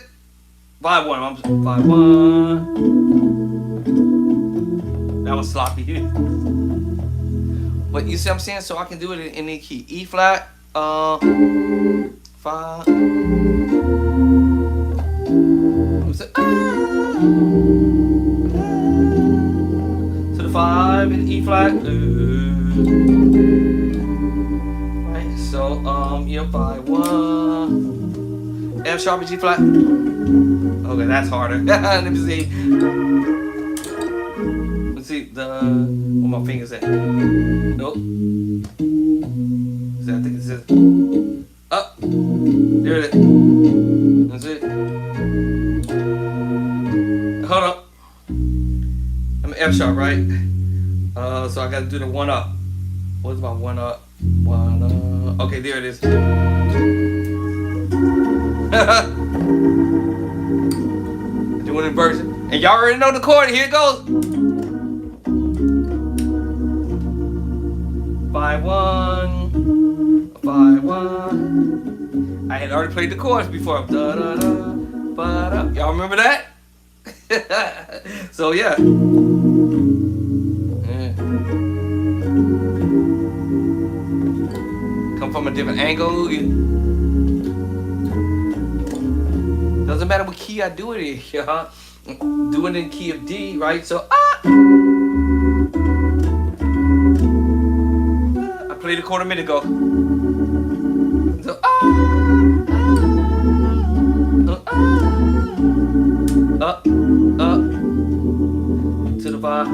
5-1. I'm 5-1. That was sloppy. But you see what I'm saying? So I can do it in any key. E flat. 5. To the 5 in E flat. Right. So yeah, 5-1. F sharp and G flat. Okay, that's harder. Let me see. Let's see where my fingers at. Nope. I think it says up. There it is. That's it. Hold up. I'm F sharp, right? So I gotta do the 1 up. What's my 1 up? 1 up. Okay, there it is. Doing inversion. And y'all already know the chord. Here it goes. 5-1. 5-1. I had already played the chords before. Da, da, da, ba, da. Y'all remember that? So yeah. Come from a different angle. Doesn't matter what key I do it in, y'all. Do it in key of D, right? So I played a chord a minute ago. So up, to the 5,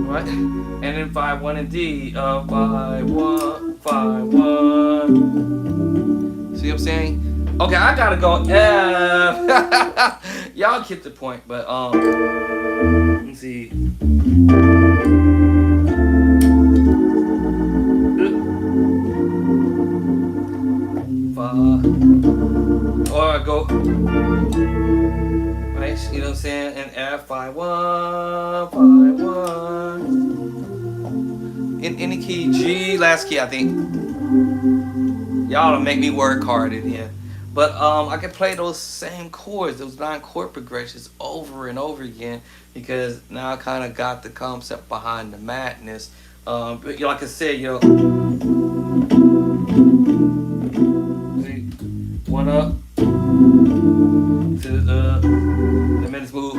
right? And then 5-1 in D, 5-1, 5-1. See what I'm saying? Okay, I gotta go F. Y'all get the point, but let me see. Or I go right, you know what I'm saying? And F 5-1, 5-1. In any key, G, last key, I think. Y'all don't make me work hard in here. But I can play those same chords, those 9 chord progressions over and over again, because now I kind of got the concept behind the madness. But like I said, you know, 1 up to the minutes move,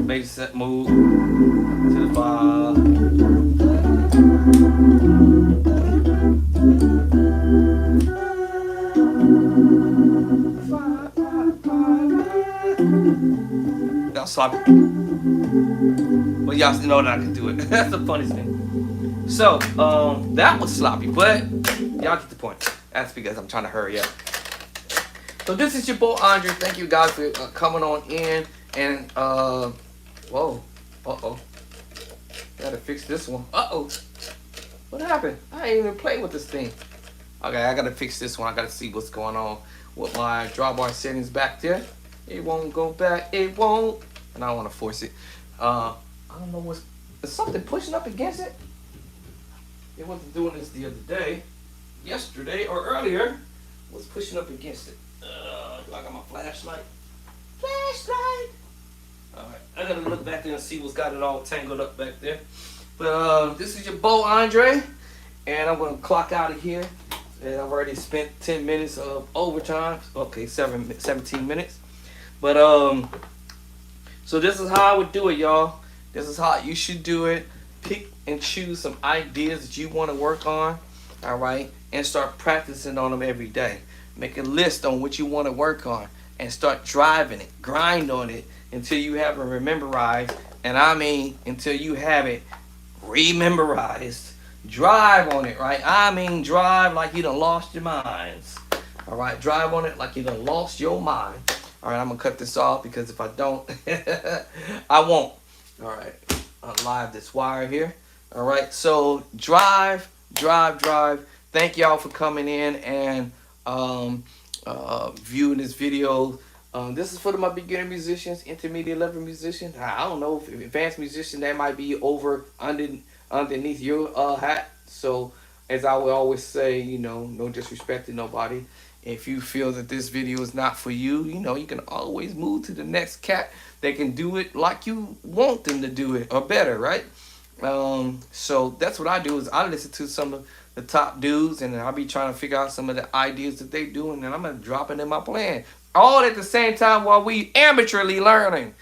major set move to the 5. Y'all sloppy. Well, y'all know that I can do it. That's the funniest thing. So, that was sloppy, but y'all get the point. That's because I'm trying to hurry up. So this is your boy Andre. Thank you guys for coming on in. And, whoa. Uh-oh. Gotta fix this one. Uh-oh. What happened? I ain't even played with this thing. Okay, I gotta fix this one. I gotta see what's going on with my drawbar settings back there. It won't go back. It won't. And I don't want to force it. I don't know what's... Is something pushing up against it? It wasn't doing this the other day. Yesterday or earlier. Was pushing up against it. Do I got my flashlight? Flashlight! Alright, I gotta look back there and see what's got it all tangled up back there. But this is your boy Andre. And I'm gonna clock out of here. And I've already spent 10 minutes of overtime. Okay, 17 minutes. But so this is how I would do it, y'all. This is how you should do it. Pick and choose some ideas that you want to work on, all right, and start practicing on them every day. Make a list on what you want to work on and start driving it, grind on it until you have it memorized, and I mean until you have it rememorized. Drive on it, right? I mean drive like you done lost your minds. All right, drive on it like you done lost your mind. All right, I'm gonna cut this off because if I don't, I won't. All right, unlive this wire here. All right, so drive, drive, drive. Thank y'all for coming in and viewing this video. This is for my beginner musicians, intermediate level musicians. I don't know if advanced musician that might be over underneath your hat. So as I would always say, you know, no disrespect to nobody. If you feel that this video is not for you, you know, you can always move to the next cat that can do it like you want them to do it or better, right? So that's what I do is I listen to some of the top dudes and I'll be trying to figure out some of the ideas that they do and then I'm gonna drop it in my plan. All at the same time while we amateurly learning.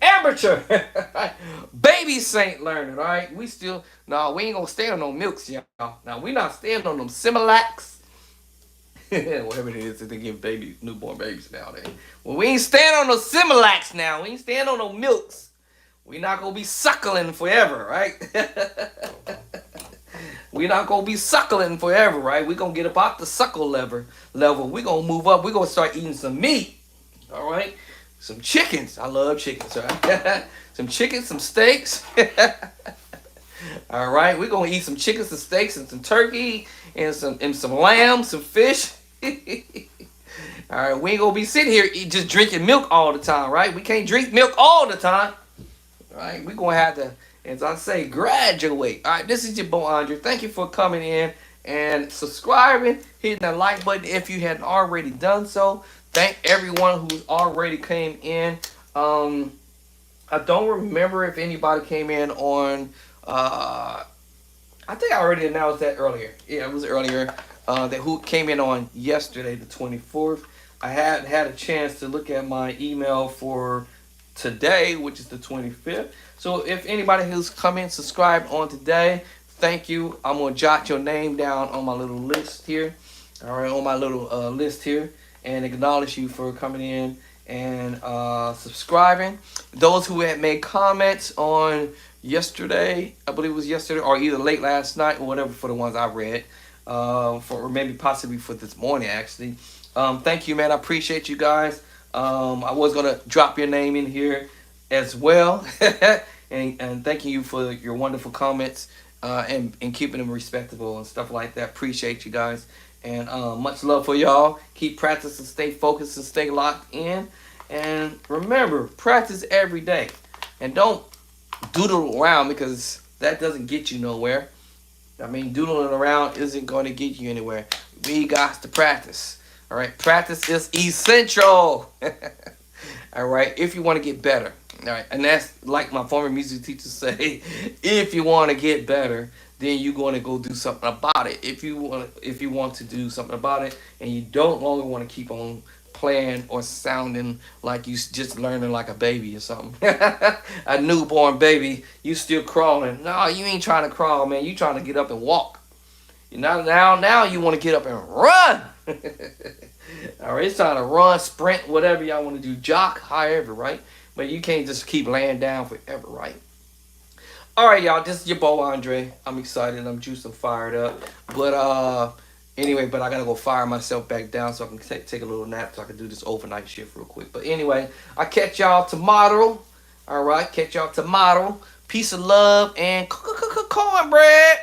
Amateur. Baby saint learning, all right? We still, no, we ain't gonna stay on no milks, y'all. Now, we not staying on them Similacs. Whatever it is that they give baby, newborn babies nowadays. Well, we ain't staying on those Similacs now. We ain't staying on no milks. We not gonna be suckling forever, right? We not gonna be suckling forever, right? We gonna get about the suckle level. We gonna move up. We gonna start eating some meat, all right? Some chickens. I love chickens, right? Some chickens, some steaks. All right, we're gonna eat some chicken, some steaks, and some turkey, and some lamb, some fish. All right, we ain't gonna be sitting here just drinking milk all the time, right? We can't drink milk all the time. All right, we're gonna have to, as I say, graduate. All right, this is your boy Andre. Thank you for coming in and subscribing, hitting that like button if you hadn't already done so. Thank everyone who's already came in. I don't remember if anybody came in on. I think I already announced that earlier. Yeah, it was earlier. That who came in on yesterday, the 24th. I hadn't had a chance to look at my email for today, which is the 25th. So if anybody who's come in, subscribed on today, thank you. I'm gonna jot your name down on my little list here. All right, on my little list here, and acknowledge you for coming in and subscribing. Those who had made comments on yesterday, I believe it was yesterday, or either late last night or whatever, for the ones I read, or maybe possibly for this morning actually. Thank you, man. I appreciate you guys. I was gonna drop your name in here as well, and thanking you for your wonderful comments and keeping them respectable and stuff like that. Appreciate you guys. And much love for y'all. Keep practicing, stay focused, and stay locked in. And remember, practice every day. And don't doodle around because that doesn't get you nowhere. I mean, doodling around isn't going to get you anywhere. We got to practice. All right, practice is essential. All right, if you want to get better. All right, and that's like my former music teacher say, if you want to get better, then you're going to go do something about it. If you want to do something about it, and you don't longer want to keep on playing or sounding like you just learning like a baby or something, a newborn baby, you still crawling. No, you ain't trying to crawl, man. You trying to get up and walk. You know, now you want to get up and run. All right, it's time to run, sprint, whatever y'all want to do, jock, however, right? But you can't just keep laying down forever, right? All right, y'all, this is your boy Andre. I'm excited. I'm juiced. I'm fired up. But anyway, but I gotta go fire myself back down so I can take a little nap so I can do this overnight shift real quick. But anyway, I'll catch y'all tomorrow. All right, catch y'all tomorrow. Peace of love and cornbread.